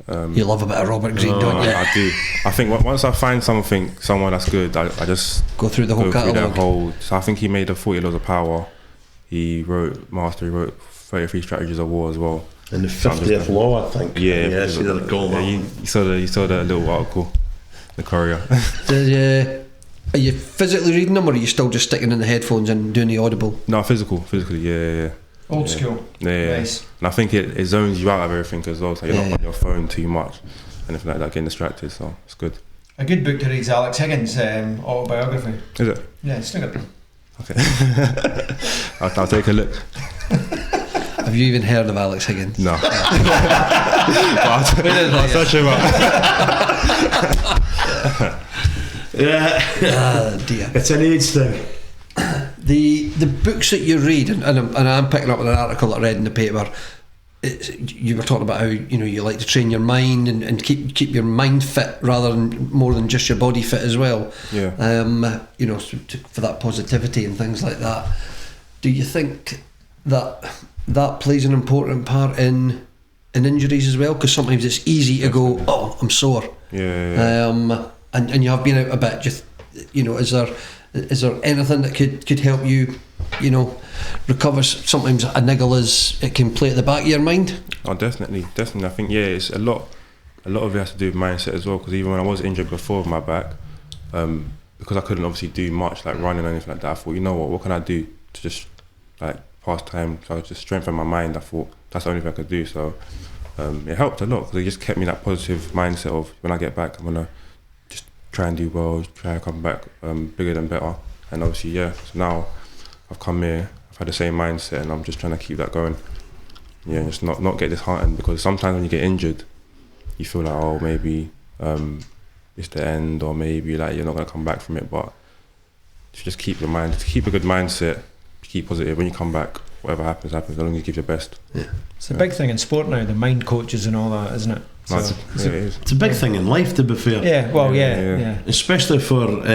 Speaker 1: You love a bit of Robert Greene, don't you?
Speaker 4: I do. I think once I find someone that's good, I just
Speaker 1: Go through the whole catalogue.
Speaker 4: So I think he made the 40 Laws of Power. He wrote Mastery, wrote 33 Strategies of War as well.
Speaker 3: And the 50th law, I think.
Speaker 4: Yeah,
Speaker 3: I see that call.
Speaker 4: Yeah, you saw the little article, the Courier.
Speaker 1: Are you physically reading them, or are you still just sticking in the headphones and doing the audible?
Speaker 4: No, physically, yeah.
Speaker 2: Old school.
Speaker 4: Yeah.
Speaker 2: Nice.
Speaker 4: And I think it zones you out of everything as well, so you're not on your phone too much, anything like that, getting distracted. So it's good.
Speaker 2: A good book to read is Alex Higgins' autobiography.
Speaker 4: Is it?
Speaker 2: Yeah, it's snooker.
Speaker 4: Okay. I'll take a look.
Speaker 1: Have you even heard of Alex Higgins?
Speaker 4: No. I'll search him up.
Speaker 3: Yeah.
Speaker 1: Dear.
Speaker 3: It's an age thing.
Speaker 1: The books that you read, and I'm picking up on an article that I read in the paper. You were talking about how you like to train your mind and keep your mind fit rather than more than just your body fit as well.
Speaker 4: Yeah.
Speaker 1: For that positivity and things like that. Do you think that plays an important part in injuries as well? Because sometimes it's easy to go, oh, I'm sore.
Speaker 4: Yeah.
Speaker 1: And you have been out a bit. Just is there anything that could help you? Recover. Sometimes a niggle it can play at the back of your mind.
Speaker 4: Oh, definitely. I think it's a lot of it has to do with mindset as well. Because even when I was injured before with my back, because I couldn't obviously do much like running or anything like that, I thought, what can I do to just like pass time? So I just strengthen my mind. I thought that's the only thing I could do. So it helped a lot because it just kept me that positive mindset of when I get back, I'm gonna just try and do well, try and come back bigger than better. And obviously, so now I've come here, I've had the same mindset, and I'm just trying to keep that going. Yeah, just not get disheartened, because sometimes when you get injured, you feel like, oh, maybe it's the end, or maybe like you're not gonna come back from it. But to just keep a good mindset, keep positive. When you come back, whatever happens, as long as you give your best. Yeah,
Speaker 2: it's a big thing in sport now, the mind coaches and all that, isn't it? So
Speaker 3: it is. It's a big thing in life, to be fair.
Speaker 2: Yeah, well, yeah.
Speaker 3: Especially for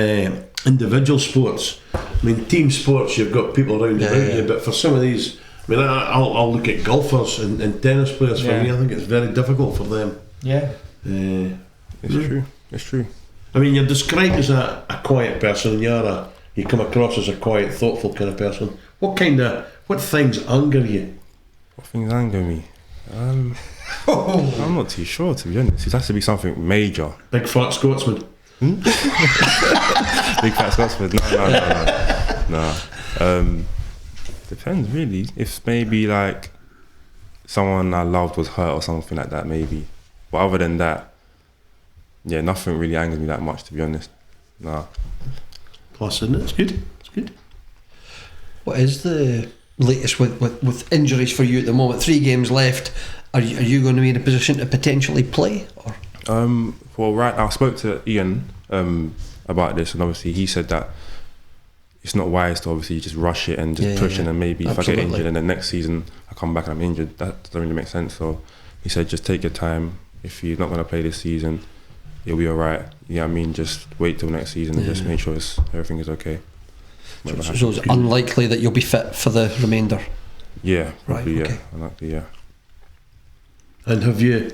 Speaker 3: individual sports. I mean, team sports, you've got people around you, but for some of these, I mean, I'll look at golfers and tennis players. For me, I think it's very difficult for them.
Speaker 2: Yeah.
Speaker 4: It's true.
Speaker 3: I mean, you're described as a quiet person, and you come across as a quiet, thoughtful kind of person. What things anger you?
Speaker 4: What things anger me? I'm not too sure, to be honest. It has to be something major.
Speaker 3: Big fat Scotsman.
Speaker 4: Big fat Scotsman. No. Depends really. If maybe like someone I loved was hurt or something like that, maybe. But other than that, nothing really angers me that much, to be honest. Nah.
Speaker 3: Plus, isn't it? It's good.
Speaker 1: What is the latest with injuries for you at the moment? 3 games left. Are you going to be in a position to potentially play? Or?
Speaker 4: Well, right now I spoke to Ian about this, and obviously he said that it's not wise to obviously just rush it and just push it, and maybe if I get injured and then next season I come back and I'm injured, that doesn't really make sense. So he said just take your time. If you're not going to play this season, you'll be alright. Yeah, I mean, just wait till next season and just make sure everything is okay.
Speaker 1: So it's unlikely that you'll be fit for the remainder?
Speaker 4: Yeah, probably,
Speaker 1: right, okay.
Speaker 4: Unlikely, yeah.
Speaker 3: And have you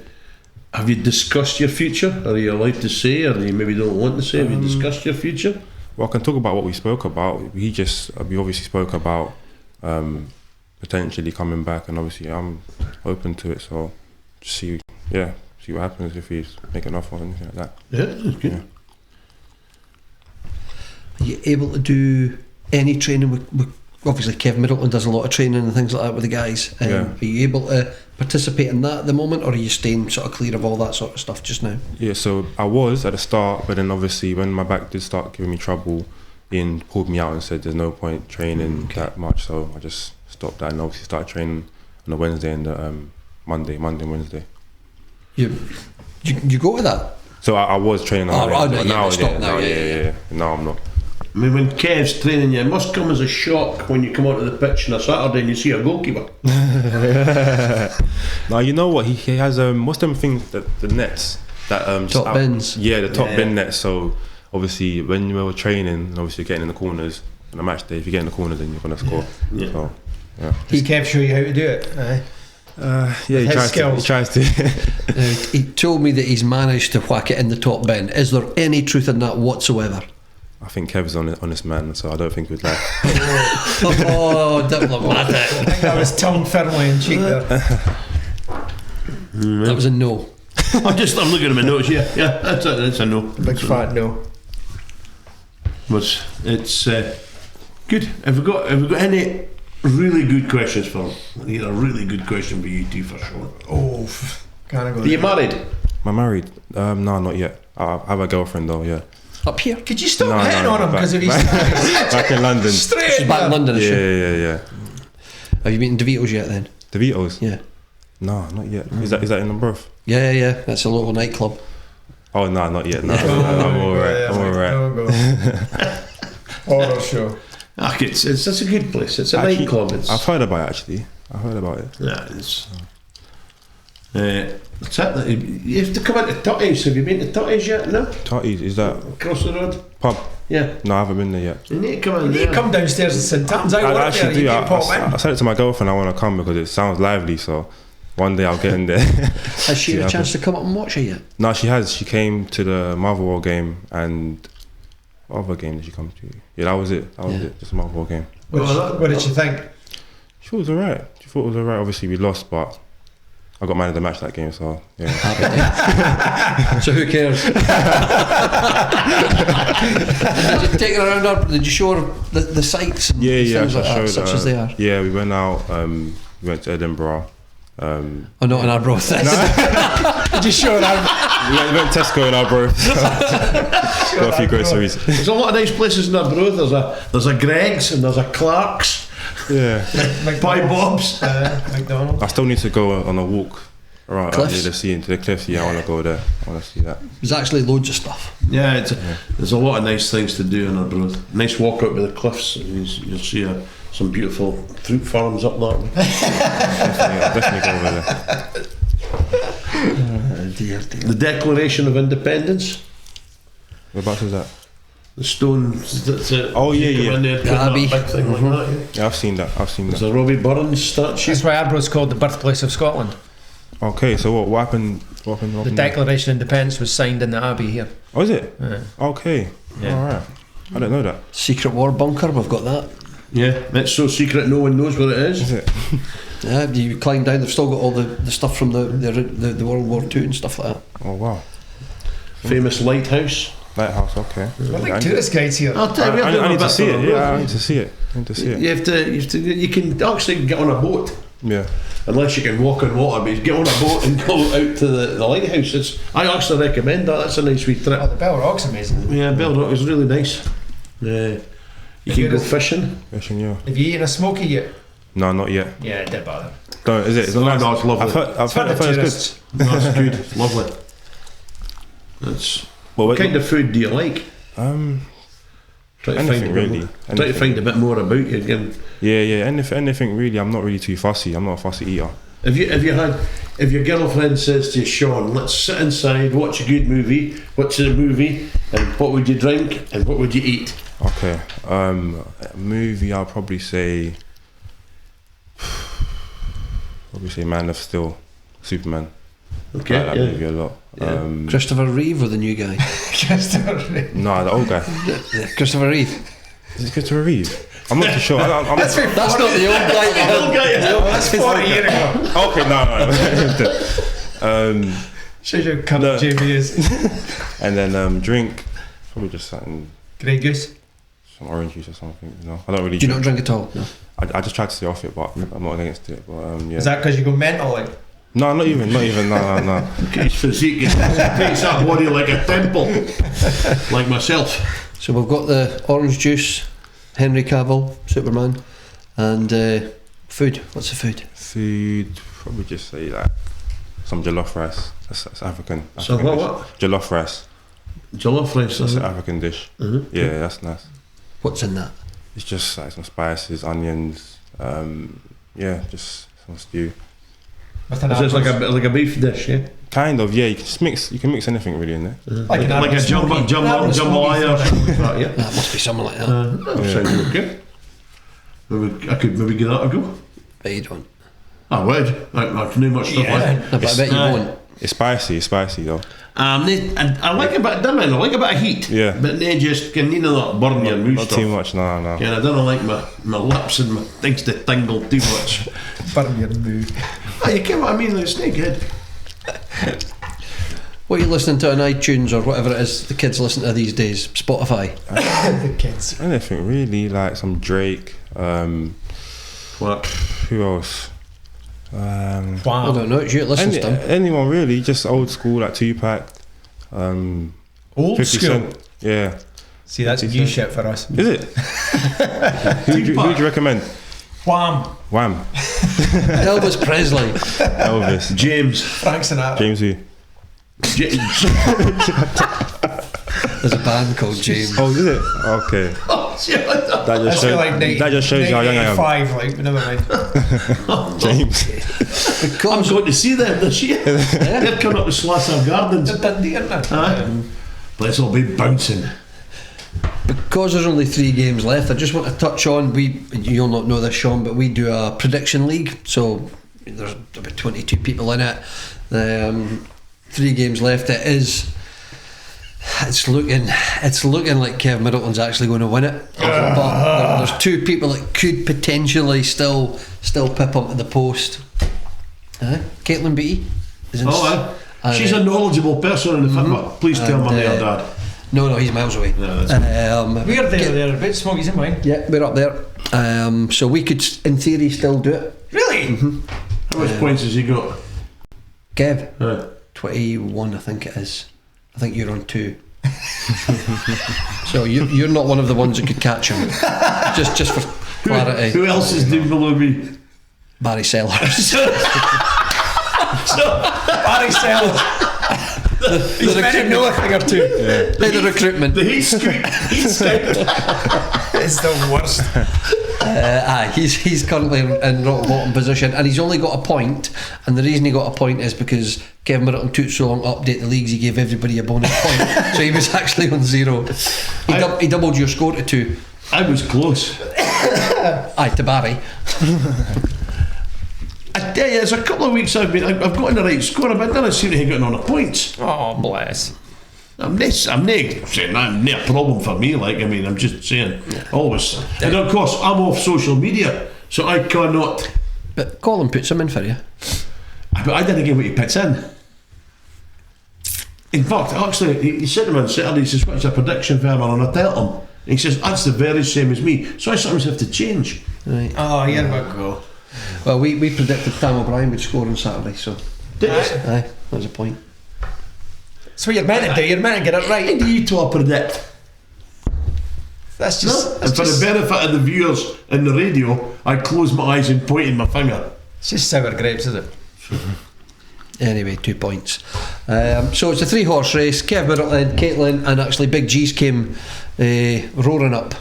Speaker 3: discussed your future? Are you allowed to say, or you maybe don't want to say? Have you discussed your future?
Speaker 4: Well, I can talk about what we spoke about. We obviously spoke about potentially coming back, and obviously I'm open to it. So just see what happens if he's making an offer or anything like that.
Speaker 3: Yeah, that's good.
Speaker 4: Yeah.
Speaker 1: Are you able to do any training with obviously Kev Middleton does a lot of training and things like that with the guys. Are you able to participate in that at the moment, or are you staying sort of clear of all that sort of stuff just now?
Speaker 4: Yeah, so I was at the start, but then obviously when my back did start giving me trouble, Ian pulled me out and said there's no point training that much, so I just stopped that and obviously started training on a Wednesday and Monday and Wednesday.
Speaker 1: You go to that?
Speaker 4: So I was training on
Speaker 1: now
Speaker 4: I'm not.
Speaker 3: I mean, when Kev's training you, it must come as a shock when you come onto the pitch on a Saturday and you see a goalkeeper.
Speaker 4: Now you know what he has. What's them things that the nets that
Speaker 1: top bins?
Speaker 4: Yeah, the top bin nets. So obviously when you were training, and obviously you're getting in the corners on a match day. If you get in the corner, then you're gonna score.
Speaker 3: Yeah.
Speaker 4: So,
Speaker 2: Does Kev show you how to do it?
Speaker 4: He tries to.
Speaker 1: He told me that he's managed to whack it in the top bin. Is there any truth in that whatsoever?
Speaker 4: I think Kev's an honest man, so I don't think we'd like.
Speaker 1: Oh, diplomatic.
Speaker 2: I think I was tongue firmly in cheek there.
Speaker 1: That was a no.
Speaker 3: I'm looking at my notes. Yeah, that's a no.
Speaker 2: Big fat no.
Speaker 3: But it's good. Have we got any really good questions for him? I need a really good question for you two for sure.
Speaker 2: Oh, can I go?
Speaker 3: Are you married?
Speaker 4: Am I married? No, not yet. I have a girlfriend though. Yeah.
Speaker 1: Up here?
Speaker 2: Could you stop hitting on him because of his
Speaker 4: back in London.
Speaker 2: Straight
Speaker 1: She's back in London, is she?
Speaker 4: Yeah.
Speaker 1: Have you been to DeVito's yet then?
Speaker 4: DeVito's?
Speaker 1: Yeah.
Speaker 4: No, not yet. Is that in Arbroath?
Speaker 1: Yeah. That's a local nightclub.
Speaker 4: Oh no, not yet. No, I'm alright.
Speaker 2: Horror show.
Speaker 3: It's a good place. It's a nightclub.
Speaker 4: I've heard about it actually. I've heard about it.
Speaker 3: Yeah, it's. What's that? You have to come into Tutty's. Have you been to Tutty's yet? No.
Speaker 4: Tutty's, is that
Speaker 3: Across the road?
Speaker 4: pub?
Speaker 3: Yeah.
Speaker 4: No, I haven't been there yet.
Speaker 3: You need to come in
Speaker 2: You need
Speaker 3: there.
Speaker 2: to come downstairs at St Tam's. I
Speaker 4: I
Speaker 2: work
Speaker 4: actually
Speaker 2: there. You
Speaker 4: do.
Speaker 2: can pop in.
Speaker 4: I said it to my girlfriend. I want to come because it sounds lively. So one day I'll get in there.
Speaker 1: Has she had a chance to come up and watch it yet?
Speaker 4: No, she has. She came to the Motherwell game and what other game did she come to? Yeah, that was it. That was it. Just a Motherwell game.
Speaker 2: What did you think?
Speaker 4: She thought it was alright. She thought it was alright. Obviously we lost, but I got man of the match that game. So yeah.
Speaker 1: So who cares? Did you take her around? Did you show her the sights and things like that, such as they are?
Speaker 4: Yeah, we went out. We went to Edinburgh.
Speaker 1: Not in Arbroath.
Speaker 2: Did you show her?
Speaker 4: We went to Tesco in Arbroath. Got a few groceries.
Speaker 3: There's a lot of nice places in Arbroath. There's a Greg's and there's a Clark's.
Speaker 4: Yeah.
Speaker 3: By Bob's.
Speaker 2: McDonald's.
Speaker 4: I still need to go on a walk around out
Speaker 1: Cliffs?
Speaker 4: near the sea into the cliffs. Yeah, I want to go there. I want to see that.
Speaker 1: There's actually loads of stuff.
Speaker 3: Yeah, there's a lot of nice things to do in Arbroath. Nice walk out by the cliffs. And you'll see some beautiful fruit farms up that way.
Speaker 4: Definitely go over there.
Speaker 1: Dear.
Speaker 3: The Declaration of Independence.
Speaker 4: Whereabouts is that?
Speaker 3: The stones. That's it.
Speaker 4: Oh, yeah,
Speaker 3: You come
Speaker 4: yeah.
Speaker 3: in there, put
Speaker 1: The Abbey.
Speaker 3: that big thing like that.
Speaker 4: Yeah, I've seen that.
Speaker 3: There's a Robbie Burns statue.
Speaker 2: That's why Arbroath's called the birthplace of Scotland.
Speaker 4: Okay, so what happened?
Speaker 2: The Declaration of Independence was signed in the Abbey here.
Speaker 4: Oh, is it?
Speaker 2: Yeah.
Speaker 4: Okay.
Speaker 2: Yeah.
Speaker 4: All right. I didn't know that.
Speaker 1: Secret war bunker, we've got that.
Speaker 3: Yeah, it's so secret no one knows what it is.
Speaker 4: Is it?
Speaker 1: Yeah, you climb down, they've still got all the stuff from the World War II and stuff like that.
Speaker 4: Oh wow.
Speaker 3: Famous lighthouse.
Speaker 4: Lighthouse. Okay.
Speaker 2: We're like tourist guides here.
Speaker 3: I'll tell you, we're doing
Speaker 4: I
Speaker 3: a
Speaker 4: need to
Speaker 3: bit
Speaker 4: see
Speaker 3: for
Speaker 4: it.
Speaker 3: the
Speaker 4: Yeah,
Speaker 3: road.
Speaker 4: I need to see it.
Speaker 3: You can actually get on a boat.
Speaker 4: Yeah.
Speaker 3: Unless you can walk on water, but you get on a boat and go out to the lighthouse. I actually recommend that. That's a nice wee trip.
Speaker 2: Oh, the Bell Rock's amazing.
Speaker 3: Yeah, Bell Rock is really nice. You can go fishing.
Speaker 4: Fishing, yeah.
Speaker 2: Have you eaten a smoky yet?
Speaker 4: No, not yet.
Speaker 2: Yeah, it did bother.
Speaker 4: Don't. Is it? It's
Speaker 3: No,
Speaker 4: nice.
Speaker 3: no, it's lovely.
Speaker 4: I've heard
Speaker 2: For the
Speaker 4: it's
Speaker 2: tourists.
Speaker 3: That's good. It's lovely. That's
Speaker 4: Well,
Speaker 3: what kind of food do you like?
Speaker 4: Anything
Speaker 3: Try to
Speaker 4: really.
Speaker 3: find a bit more about you again.
Speaker 4: Yeah. Anything really. I'm not really too fussy. I'm not a fussy eater.
Speaker 3: If your girlfriend says to you, Sean, let's sit inside, watch a good movie, watch the movie, and what would you drink and what would you eat?
Speaker 4: Okay. Movie. I'll probably say Man of Steel, Superman.
Speaker 3: Okay,
Speaker 4: I like that
Speaker 3: yeah.
Speaker 4: movie a lot.
Speaker 3: Yeah.
Speaker 1: Christopher Reeve or the new guy?
Speaker 4: No, the old guy.
Speaker 1: Christopher Reeve.
Speaker 4: Is it Christopher Reeve? I'm not too sure. I'm
Speaker 1: That's not the old guy.
Speaker 2: That's 40 years ago.
Speaker 4: Okay, no.
Speaker 2: Shows you how cunning JB is.
Speaker 4: And then drink, probably just something,
Speaker 2: Grey Goose.
Speaker 4: some orange juice or something. You know, I don't really.
Speaker 1: Do you not drink at all? No.
Speaker 4: I just tried to stay off it, but I'm not against it. But yeah.
Speaker 2: Is that because you go mental? Like?
Speaker 4: No, not even. No.
Speaker 3: His physique takes that body like a temple, like myself.
Speaker 1: So we've got the orange juice, Henry Cavill, Superman, and food. What's the food?
Speaker 4: Food, probably just say like some jollof rice. That's African.
Speaker 3: So
Speaker 4: African
Speaker 3: what?
Speaker 4: dish. Jollof rice.
Speaker 3: Jollof rice.
Speaker 4: That's an African dish.
Speaker 3: Mm-hmm.
Speaker 4: Yeah, that's nice.
Speaker 1: What's in that?
Speaker 4: It's just like some spices, onions. Just some stew.
Speaker 3: Is this like a beef dish? Yeah.
Speaker 4: Kind of, yeah. You can just mix. You can mix anything really in there.
Speaker 3: Like a jambalaya or something like that. Yeah.
Speaker 1: That must be something like that.
Speaker 3: That sounds okay. I could maybe give that a go.
Speaker 1: But you don't.
Speaker 3: I would. I can do much stuff like.
Speaker 1: No, but I bet you won't.
Speaker 4: It's spicy. It's spicy though.
Speaker 3: I like a bit of dimming, I like a bit of heat.
Speaker 4: Yeah.
Speaker 3: But then just can not burn your mouth
Speaker 4: Not
Speaker 3: stuff.
Speaker 4: too much. No.
Speaker 3: Yeah, I don't like my lips and my things to tingle too much.
Speaker 2: Burn your move.
Speaker 3: You get what I mean? Like snakehead.
Speaker 1: What are you listening to on iTunes or whatever it is the kids listen to these days? Spotify.
Speaker 2: The kids.
Speaker 4: Anything really, like some Drake.
Speaker 3: What?
Speaker 4: Who else?
Speaker 1: I don't know. It's you that listens to them.
Speaker 4: Anyone really, just old school like Tupac.
Speaker 2: Old
Speaker 4: 50
Speaker 2: school.
Speaker 4: Cent. Yeah.
Speaker 2: See, that's
Speaker 4: 50
Speaker 2: new
Speaker 4: Cent.
Speaker 2: shit for us.
Speaker 4: Is it? Who'd you recommend?
Speaker 2: Wham.
Speaker 1: Elvis Presley.
Speaker 4: Elvis.
Speaker 3: James.
Speaker 2: Frank Sinatra.
Speaker 4: James who?
Speaker 1: There's a band called James.
Speaker 4: Oh, is it? Okay. That just shows how young I am.
Speaker 2: 5, like, but never mind.
Speaker 4: James.
Speaker 3: I'm going to see them this year. They're coming up with Slasher Gardens. Let's all be bouncing.
Speaker 1: Because there's only 3 games left, I just want to touch on, you'll not know this, Sean, but we do a prediction league, so there's about 22 people in it. 3 games left. It's looking like Kev Middleton's actually going to win it, but there's 2 people that could potentially still pip up to the post. Caitlin Beattie is in.
Speaker 3: She's a knowledgeable person in the football. Please tell me there, Dad.
Speaker 1: No, he's miles away.
Speaker 2: We're there, about Smokies Wine.
Speaker 1: Yeah, we're up there. So we could, in theory, still do it.
Speaker 2: Really?
Speaker 1: Mm-hmm.
Speaker 3: How much points has he got?
Speaker 1: Kev, 21, I think it is. I think you're on 2. So you're not one of the ones that could catch him. Just for clarity.
Speaker 3: Who else is doing below me?
Speaker 1: Barry Sellers.
Speaker 2: Barry Sellers. He's meant to know a thing or two.
Speaker 1: By the recruitment.
Speaker 3: The heat scoop.
Speaker 2: It's the worst.
Speaker 1: He's currently in rock bottom position, and he's only got a point. And the reason he got a point is because Kevin Middleton took so long to update the leagues, he gave everybody a bonus point, so he was actually on 0. He doubled your score to 2.
Speaker 3: I was close.
Speaker 1: To Barry.
Speaker 3: I tell you, there's a couple of weeks I've gotten the right score, but then I seem to have gotten on the points.
Speaker 2: Oh, bless.
Speaker 3: I'm not saying that's not a problem for me. I'm just saying, always. And of course, I'm off social media, so I cannot.
Speaker 1: But Colin puts him in for you.
Speaker 3: But I didn't get what he puts in. In fact, actually, he said to me on Saturday, he says, "What's a prediction, Fermer?" And I tell him. And he says, "That's the very same as me." So I sometimes have to change.
Speaker 1: Right.
Speaker 2: Oh, here we go.
Speaker 1: Well, we predicted Tam O'Brien would score on Saturday, so.
Speaker 3: Did you?
Speaker 1: That was a point.
Speaker 2: That's what you're meant to do. You're meant to get it right.
Speaker 3: What do you two predict?
Speaker 2: That's just.
Speaker 3: No? And for the benefit of the viewers in the radio, I close my eyes and pointed my finger.
Speaker 2: It's just sour grapes, is it?
Speaker 1: Anyway, 2 points. So it's a 3-horse race. Kev Middleton, Caitlin, and actually Big G's came roaring up.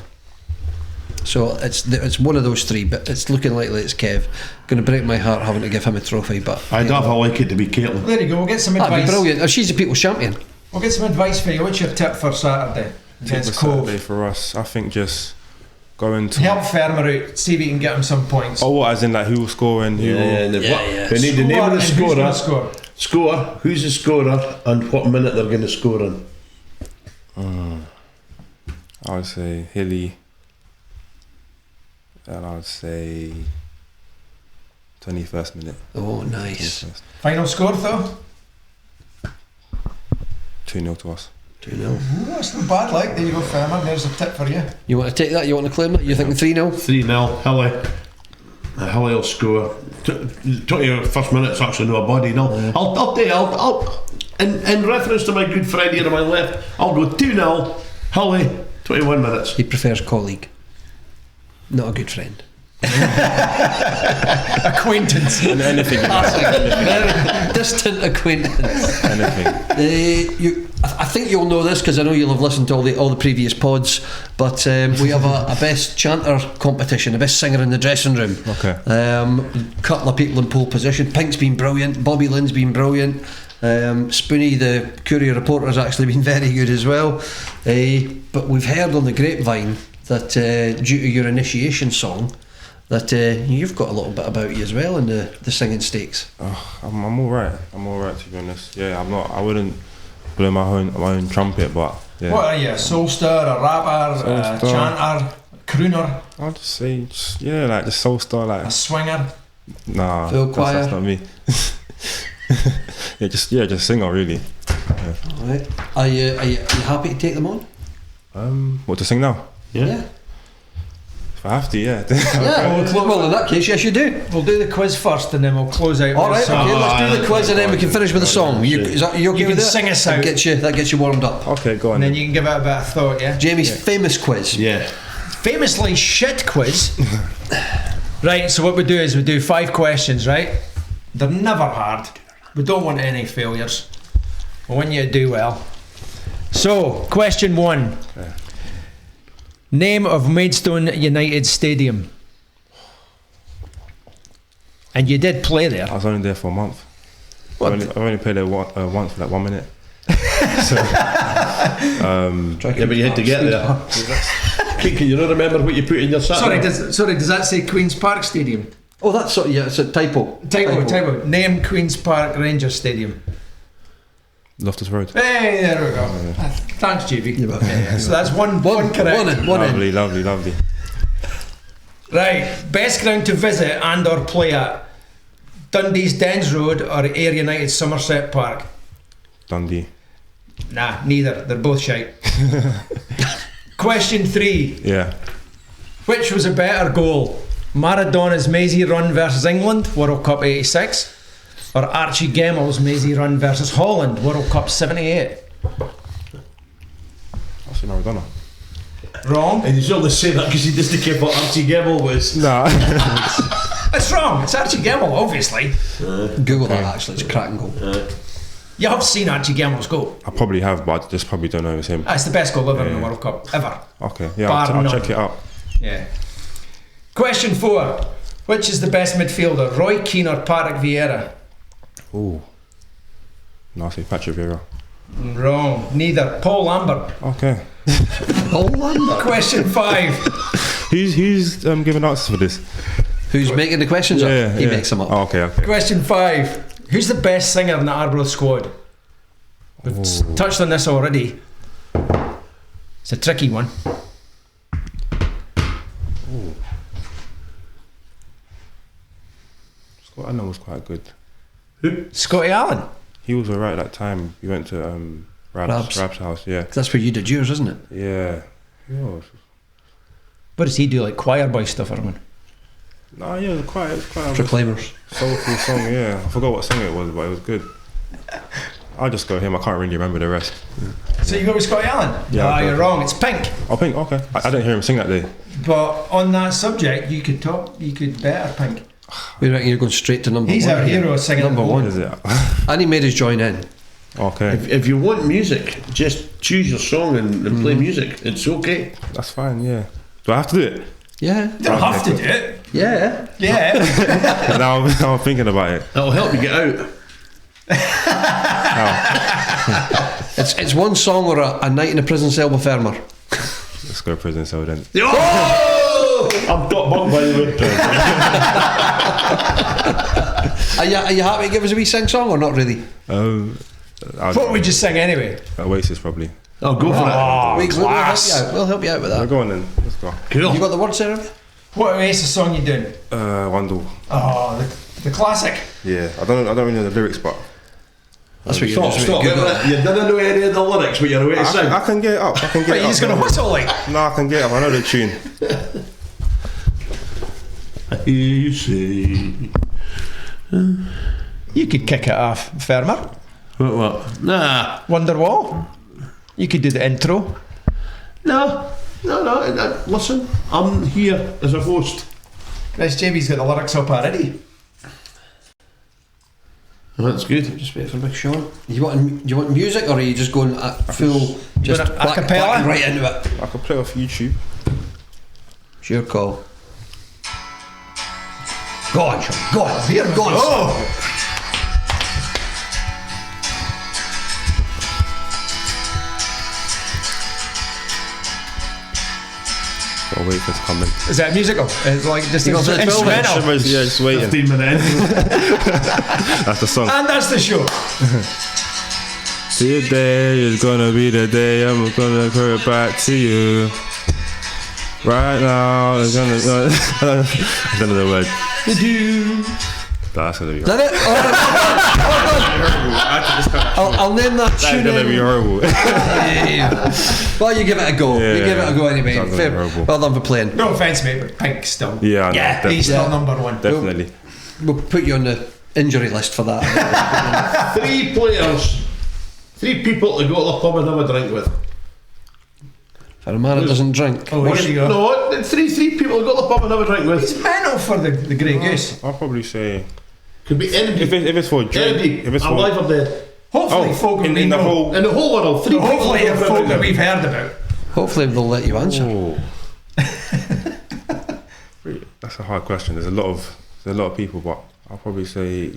Speaker 1: So it's one of those 3, but it's looking likely it's Kev. Going to break my heart having to give him a trophy, but
Speaker 3: I'd have like it to be Caitlin.
Speaker 2: There you go. We'll get some
Speaker 1: that'd
Speaker 2: advice.
Speaker 1: be brilliant. She's the people's champion.
Speaker 2: We'll get some advice for you. What's your tip for Saturday against Cove?
Speaker 4: Saturday for us, I think just going to
Speaker 2: help Fermer out. See if we can get him some points.
Speaker 4: Oh, what? As in like who will score and who will?
Speaker 1: Yeah.
Speaker 3: We need the name of the scorer.
Speaker 2: Score.
Speaker 3: Who's the scorer, and what minute they're going to score in.
Speaker 4: I would say Hilly, and I would say 21st minute.
Speaker 1: Oh, nice.
Speaker 4: 21st.
Speaker 2: Final score though?
Speaker 4: 2-0 to us.
Speaker 1: 2-0.
Speaker 2: Ooh, that's not bad. Like, there you go, Fermer. There's a tip for you.
Speaker 1: You want to take that? You want to claim that? You're thinking 3-0?
Speaker 3: 3-0, Hilly. Hilly will score. 21st minute's actually no a body. No, I'll tell you. I'll in reference to my good friend here on my left, I'll go 2-0. Hilly, 21 minutes.
Speaker 1: He prefers colleague, not a good friend.
Speaker 2: Acquaintance.
Speaker 4: Anything.
Speaker 1: Distant acquaintance.
Speaker 4: Anything.
Speaker 1: I think you'll know this because I know you'll have listened to all the previous pods, but we have a best chanter competition, a best singer in the dressing room.
Speaker 4: Okay.
Speaker 1: Couple of people in pole position. Pink's been brilliant. Bobby Lynn's been brilliant. Spoony, the Courier reporter, has actually been very good as well. But we've heard on the grapevine that due to your initiation song, that you've got a little bit about you as well in the singing stakes.
Speaker 4: I'm alright. I'm alright, to be honest. Yeah, I'm not. I wouldn't blow my own trumpet, but yeah.
Speaker 2: What are you? A soulstar, a rapper, a chanter, a crooner?
Speaker 4: I'll just say, like the soul star, like
Speaker 2: a swinger.
Speaker 4: Nah,
Speaker 1: Phil choir.
Speaker 4: That's not me. just singer really. Yeah.
Speaker 1: Alright. Are you happy to take them on?
Speaker 4: What to sing now?
Speaker 1: Yeah.
Speaker 4: If I have to, yeah.
Speaker 1: Well, in that case, yes, you do.
Speaker 2: We'll do the quiz first and then we'll close out.
Speaker 1: All right, okay, let's do the quiz and then we can finish with the song. You okay
Speaker 2: you
Speaker 1: with
Speaker 2: can
Speaker 1: that?
Speaker 2: Sing us out.
Speaker 1: That gets you warmed up.
Speaker 4: Okay, go on.
Speaker 2: And then you can give it a bit of thought, yeah?
Speaker 1: Jamie's famous quiz.
Speaker 3: Yeah.
Speaker 2: Famously shit quiz. Right, so what we do is we do 5 questions, right? They're never hard. We don't want any failures. We want you to do well. So, question 1. Name of Maidstone United Stadium. And you did play there.
Speaker 4: I was only there for a month.
Speaker 2: What?
Speaker 4: I've only played there once for like 1 minute. So,
Speaker 3: but you had to get there. Can you not remember what you put in your sat?
Speaker 2: Sorry, does that say Queen's Park Stadium?
Speaker 1: Oh, that's it's a typo.
Speaker 2: Typo. Name Queen's Park Rangers Stadium.
Speaker 4: Loftus Road.
Speaker 2: Hey, there we go. Thanks, GB. So that's one correct.
Speaker 4: Lovely.
Speaker 2: Right, best ground to visit and or play at: Dundee's Dens Road or Ayr United Somerset Park?
Speaker 4: Dundee.
Speaker 2: Nah, neither. They're both shite. Question 3.
Speaker 4: Yeah.
Speaker 2: Which was a better goal? Maradona's mazy run versus England, World Cup 86, or Archie Gemmell's mazy run versus Holland, World Cup 78?
Speaker 4: I'll say Maradona.
Speaker 2: Wrong.
Speaker 3: And you only say that because you just care what Archie Gemmell was.
Speaker 4: Nah.
Speaker 2: It's wrong. It's Archie Gemmell, obviously.
Speaker 1: Google that, actually. It's a cracking goal.
Speaker 2: You have seen Archie Gemmell's goal.
Speaker 4: I probably have, but I just probably don't know it's him.
Speaker 2: It's the best goal ever in the World Cup, ever.
Speaker 4: Okay, yeah,
Speaker 2: Bar
Speaker 4: I'll
Speaker 2: none.
Speaker 4: check it out.
Speaker 2: Yeah. Question 4. Which is the best midfielder, Roy Keane or Patrick Vieira?
Speaker 4: Ooh. No, I say Patrick Vieira.
Speaker 2: Wrong. Neither. Paul Lambert.
Speaker 4: Okay.
Speaker 1: Paul Lambert.
Speaker 2: Question 5.
Speaker 4: Who's giving answers for this?
Speaker 1: Who's making the questions up? He makes them up.
Speaker 4: Oh, okay.
Speaker 2: Question 5. Who's the best singer in the Arbroath squad? We've touched on this already. It's a tricky one.
Speaker 4: Scott Allen was quite good.
Speaker 3: Who?
Speaker 2: Scotty Allen.
Speaker 4: He was alright that time. We went to Rab's house, yeah.
Speaker 1: That's where you did yours, isn't it?
Speaker 4: Yeah. He was.
Speaker 2: What does he do, like choir boy stuff or something?
Speaker 4: No, yeah, it was quite a
Speaker 1: Proclaimers.
Speaker 4: soulful song, yeah. I forgot what song it was, but it was good. I'll just go him, I can't really remember the rest.
Speaker 2: So you go with Scotty Allen?
Speaker 4: Yeah,
Speaker 2: No, you're wrong. It's Pink.
Speaker 4: Oh, Pink, okay. I didn't hear him sing that day.
Speaker 2: But on that subject, you could better Pink.
Speaker 1: We reckon you're going straight to number
Speaker 2: He's
Speaker 1: 1.
Speaker 2: our hero singing.
Speaker 1: Number 1.
Speaker 4: Is it?
Speaker 1: And he made us join in.
Speaker 4: Okay.
Speaker 3: If you want music, just choose your song and play music. It's okay.
Speaker 4: That's fine, yeah. Do I have to do it?
Speaker 1: Yeah.
Speaker 2: You don't have to do it.
Speaker 1: Yeah.
Speaker 2: Yeah.
Speaker 4: now I'm thinking about it.
Speaker 3: That'll help you get out.
Speaker 1: It's one song or a night in a prison cell with Fermer.
Speaker 4: Let's go prison cell then.
Speaker 3: Oh! I'm got bug, by the way.
Speaker 1: Are you happy to give us a wee sing song or not really?
Speaker 2: What would you sing anyway?
Speaker 4: Oasis probably.
Speaker 3: I'll go for it.
Speaker 1: We'll help you out with that.
Speaker 4: Go on then. Let's go.
Speaker 3: Cool.
Speaker 1: You got the words there?
Speaker 2: What Oasis song you doing?
Speaker 4: Wandle.
Speaker 2: Oh, the classic.
Speaker 4: Yeah. I don't really know the lyrics, but
Speaker 1: That's what
Speaker 3: Stop.
Speaker 1: Google it.
Speaker 3: You didn't know any of the lyrics, but you're away to sing.
Speaker 4: I can get it up.
Speaker 2: But you're just going to whistle like.
Speaker 4: No, I can get it up. I know the tune.
Speaker 3: I hear you say.
Speaker 2: You could kick it off, Fermer.
Speaker 3: What? Nah.
Speaker 2: Wonderwall. You could do the intro.
Speaker 3: No. No, listen, I'm here as a host.
Speaker 2: Chris, Jamie's got the lyrics up already.
Speaker 3: That's good.
Speaker 1: Just wait for Big Sean. You want music, or are you just going at full, just
Speaker 2: a
Speaker 1: black
Speaker 2: cappella?
Speaker 1: right into it?
Speaker 4: I could play off YouTube.
Speaker 1: It's your call. Go on, Sean. Go on. Here, go on.
Speaker 2: Oh!
Speaker 4: I'll wait for it to come in.
Speaker 2: Is that musical? It's like just
Speaker 1: You got the 12
Speaker 2: instrumental.
Speaker 4: Yeah, just waiting.
Speaker 3: 15 minutes.
Speaker 4: That's the song.
Speaker 2: And that's the show.
Speaker 4: Today is gonna be the day I'm gonna put it back to you. Right now, it's gonna. I don't know the word. That's gonna be
Speaker 1: Is that it? I'll name that tune.
Speaker 4: gonna be horrible.
Speaker 1: Well, you give it a go.
Speaker 4: Yeah,
Speaker 1: you give it a go anyway.
Speaker 4: that's gonna be horrible.
Speaker 1: Well done for playing.
Speaker 2: No offence, mate, but Pink still.
Speaker 4: Yeah, I know,
Speaker 2: He's still number one.
Speaker 4: definitely.
Speaker 1: We'll put you on the injury list for that.
Speaker 3: 3 players, 3 people to go to the pub and have a drink with.
Speaker 1: For a man that doesn't drink.
Speaker 2: Oh, here you go.
Speaker 3: No, 3 people to go to the pub and have a drink with.
Speaker 2: He's mental for the Grey Goose.
Speaker 4: I'll probably say
Speaker 3: Could be anybody.
Speaker 4: if it's for a drink,
Speaker 3: Anybody.
Speaker 4: if it's
Speaker 3: Alive
Speaker 4: for
Speaker 3: or dead.
Speaker 2: Hopefully, folk that we
Speaker 4: in the
Speaker 2: know.
Speaker 4: whole.
Speaker 3: In the whole world, 3 people.
Speaker 2: Hopefully,
Speaker 3: to go for a
Speaker 2: folk
Speaker 3: drink
Speaker 2: that
Speaker 3: with.
Speaker 2: we've heard about.
Speaker 1: Hopefully they'll let you answer.
Speaker 4: Oh. That's a hard question. There's a lot of people, but I'll probably say.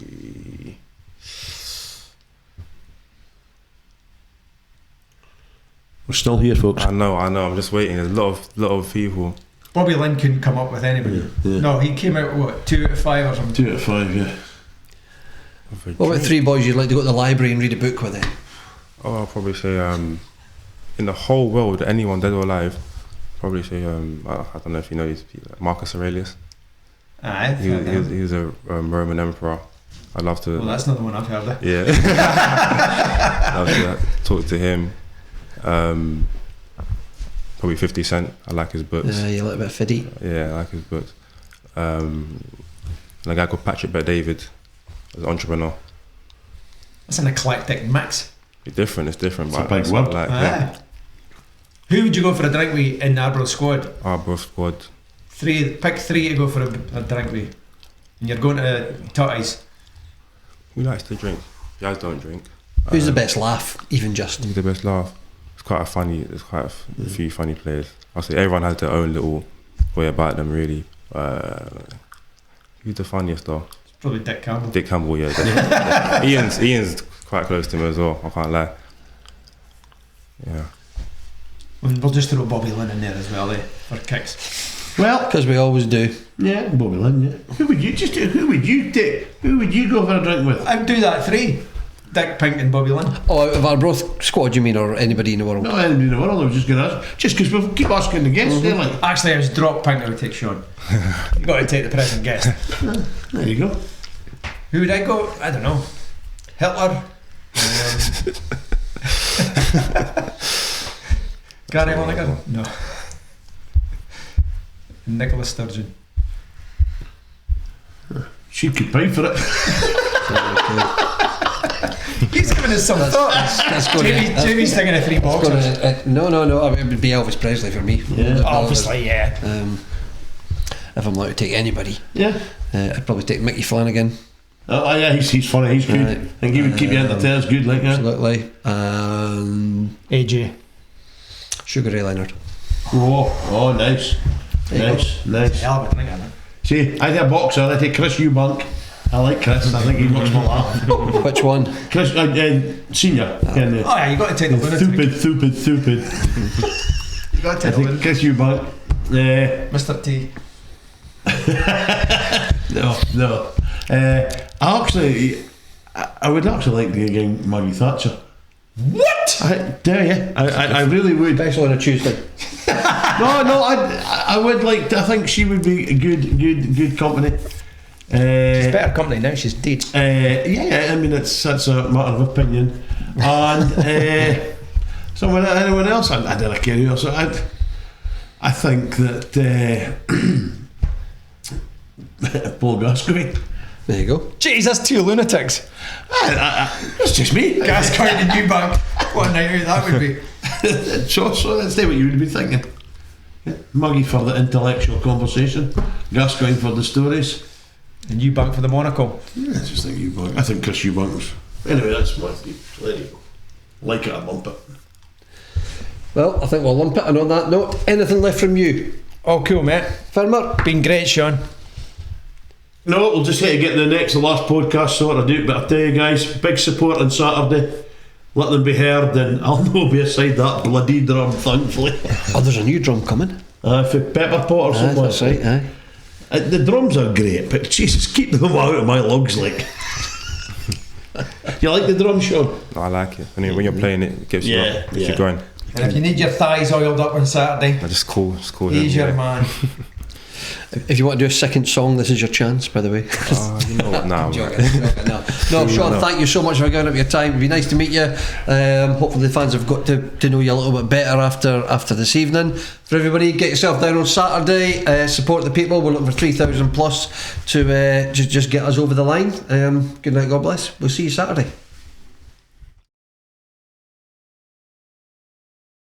Speaker 3: We're still here, folks.
Speaker 4: I know. I'm just waiting. There's a lot of people.
Speaker 2: Bobby Lynn couldn't come up with anybody.
Speaker 3: Yeah.
Speaker 2: No, he came out, what, 2 out of 5 or something?
Speaker 3: 2 out of 5, yeah.
Speaker 1: What about 3 boys you'd like to go to the library and read a book with them?
Speaker 4: Oh, I'll probably say in the whole world, anyone dead or alive, probably say I don't know if you know these people, Marcus Aurelius.
Speaker 2: Aye,
Speaker 4: He was a Roman emperor. I'd love to.
Speaker 2: well, that's not the one I've heard of.
Speaker 4: Yeah. Love to talk to him. Probably 50 Cent. I like his books.
Speaker 1: You like a bit of fiddy.
Speaker 4: Yeah, I like his books. And a guy called Patrick Bet-David, as an entrepreneur.
Speaker 2: That's an eclectic mix.
Speaker 4: It's different. It's
Speaker 3: It's a
Speaker 4: but
Speaker 3: big
Speaker 4: that's
Speaker 3: word.
Speaker 4: what I like.
Speaker 2: Aye.
Speaker 4: Yeah.
Speaker 2: Who would you go for a drink with in the Arbroath squad?
Speaker 4: Arbroath squad.
Speaker 2: Pick 3 to go for a drink with. And you're going to Tutties.
Speaker 4: Who likes to drink? You guys don't drink.
Speaker 1: Who's the best laugh, even just?
Speaker 4: Who's the best laugh? There's quite a few funny players. I'll say everyone has their own little way about them, really. Who's the funniest though?
Speaker 2: It's probably Dick Campbell.
Speaker 4: Dick Campbell, yeah. Definitely. Ian's quite close to him as well, I can't lie. Yeah.
Speaker 2: And we'll just throw Bobby Lynn in there as well, for kicks.
Speaker 3: Well,
Speaker 1: Because we always do.
Speaker 3: yeah, Bobby Lynn, yeah. Who would you take? Who would you go for a drink with?
Speaker 2: I would do that 3. Dick, Pink and Bobby Lynn.
Speaker 1: Oh, out of our Broth squad, you mean, or anybody in the world?
Speaker 3: Not anybody in the world, I was just going to ask. Just because we keep asking the guests, they're like,
Speaker 2: Actually, I was drop Pink, I would take Sean. You've got to take the present guest.
Speaker 3: there you go.
Speaker 2: Who would I go? I don't know. Hitler. Gary Lineker? No. Nicola Sturgeon.
Speaker 3: She could pay for it.
Speaker 2: He's giving us some thought.
Speaker 1: That's good.
Speaker 2: Jamie's thinking of 3 boxers.
Speaker 1: No. It would be Elvis Presley for me.
Speaker 3: Yeah.
Speaker 2: Obviously, yeah.
Speaker 1: If I'm allowed to take anybody,
Speaker 3: Yeah.
Speaker 1: I'd probably take Mickey Flanagan.
Speaker 3: Oh yeah, he's funny, he's good.
Speaker 1: Right.
Speaker 3: I think he would keep you entertained, it's good, like that.
Speaker 1: Absolutely.
Speaker 2: AJ.
Speaker 1: Sugar Ray Leonard.
Speaker 3: Oh, nice.
Speaker 1: There you
Speaker 3: Nice.
Speaker 2: Hell of a drink, isn't it?
Speaker 3: See, I take a boxer, I take Chris Eubank. I like Chris, I think he looks my laugh.
Speaker 1: Which one?
Speaker 3: Chris, senior.
Speaker 2: Oh yeah, you got to take the lunatic.
Speaker 3: Stupid.
Speaker 2: You got to
Speaker 3: I
Speaker 2: take the
Speaker 3: think
Speaker 2: lunatic.
Speaker 3: Chris Eubank.
Speaker 2: Mr. T.
Speaker 3: No. I would actually like to get again Maggie Thatcher.
Speaker 2: What?
Speaker 3: I dare you. I really would.
Speaker 1: Especially on a Tuesday.
Speaker 3: No, I would like to, I think she would be a good company.
Speaker 2: She's better company now, she's dead.
Speaker 3: Yeah, I mean that's a matter of opinion. And anyone else, I don't care who else. I think that Paul Gascoigne.
Speaker 1: There you go.
Speaker 2: Jeez, that's 2 lunatics.
Speaker 3: It's just me.
Speaker 2: Gascoigne and Eubank. What a night out that would be.
Speaker 3: So that's what you would be thinking. Muggy for the intellectual conversation, Gascoigne for the stories,
Speaker 2: and you bunk for the monocle.
Speaker 3: Yeah, I just think Eubank. I think Chris Eubanks. Anyway, that's my view. So there you go. Like it or lump it.
Speaker 1: Well, I think we'll lump it. And on that note, anything left from you?
Speaker 2: Oh, cool, mate.
Speaker 1: Fermer?
Speaker 2: Been great, Sean.
Speaker 3: No, we'll just have to get the last podcast sorted out. But I tell you guys, big support on Saturday. Let them be heard, and I'll no be aside that bloody drum, thankfully.
Speaker 1: Oh, there's a new drum coming.
Speaker 3: For Pepper Pot or something.
Speaker 1: That's right, aye.
Speaker 3: The drums are great, but Jesus, keep them out of my lugs, like. You like the drum, Sean?
Speaker 4: I like it. I mean, when you're playing it, it gives you up, gets you going.
Speaker 2: And if you need your thighs oiled up on Saturday,
Speaker 4: just call
Speaker 2: he's
Speaker 4: him,
Speaker 2: your man.
Speaker 1: If you want to do a second song, this is your chance, by the way.
Speaker 4: You know what? Nah,
Speaker 1: No, Sean, thank you so much for giving up your time. It'd be nice to meet you. Hopefully the fans have got to know you a little bit better after this evening. For everybody, get yourself down on Saturday, support the people. We're looking for 3,000 plus to just get us over the line. Good night, God bless. We'll see you Saturday.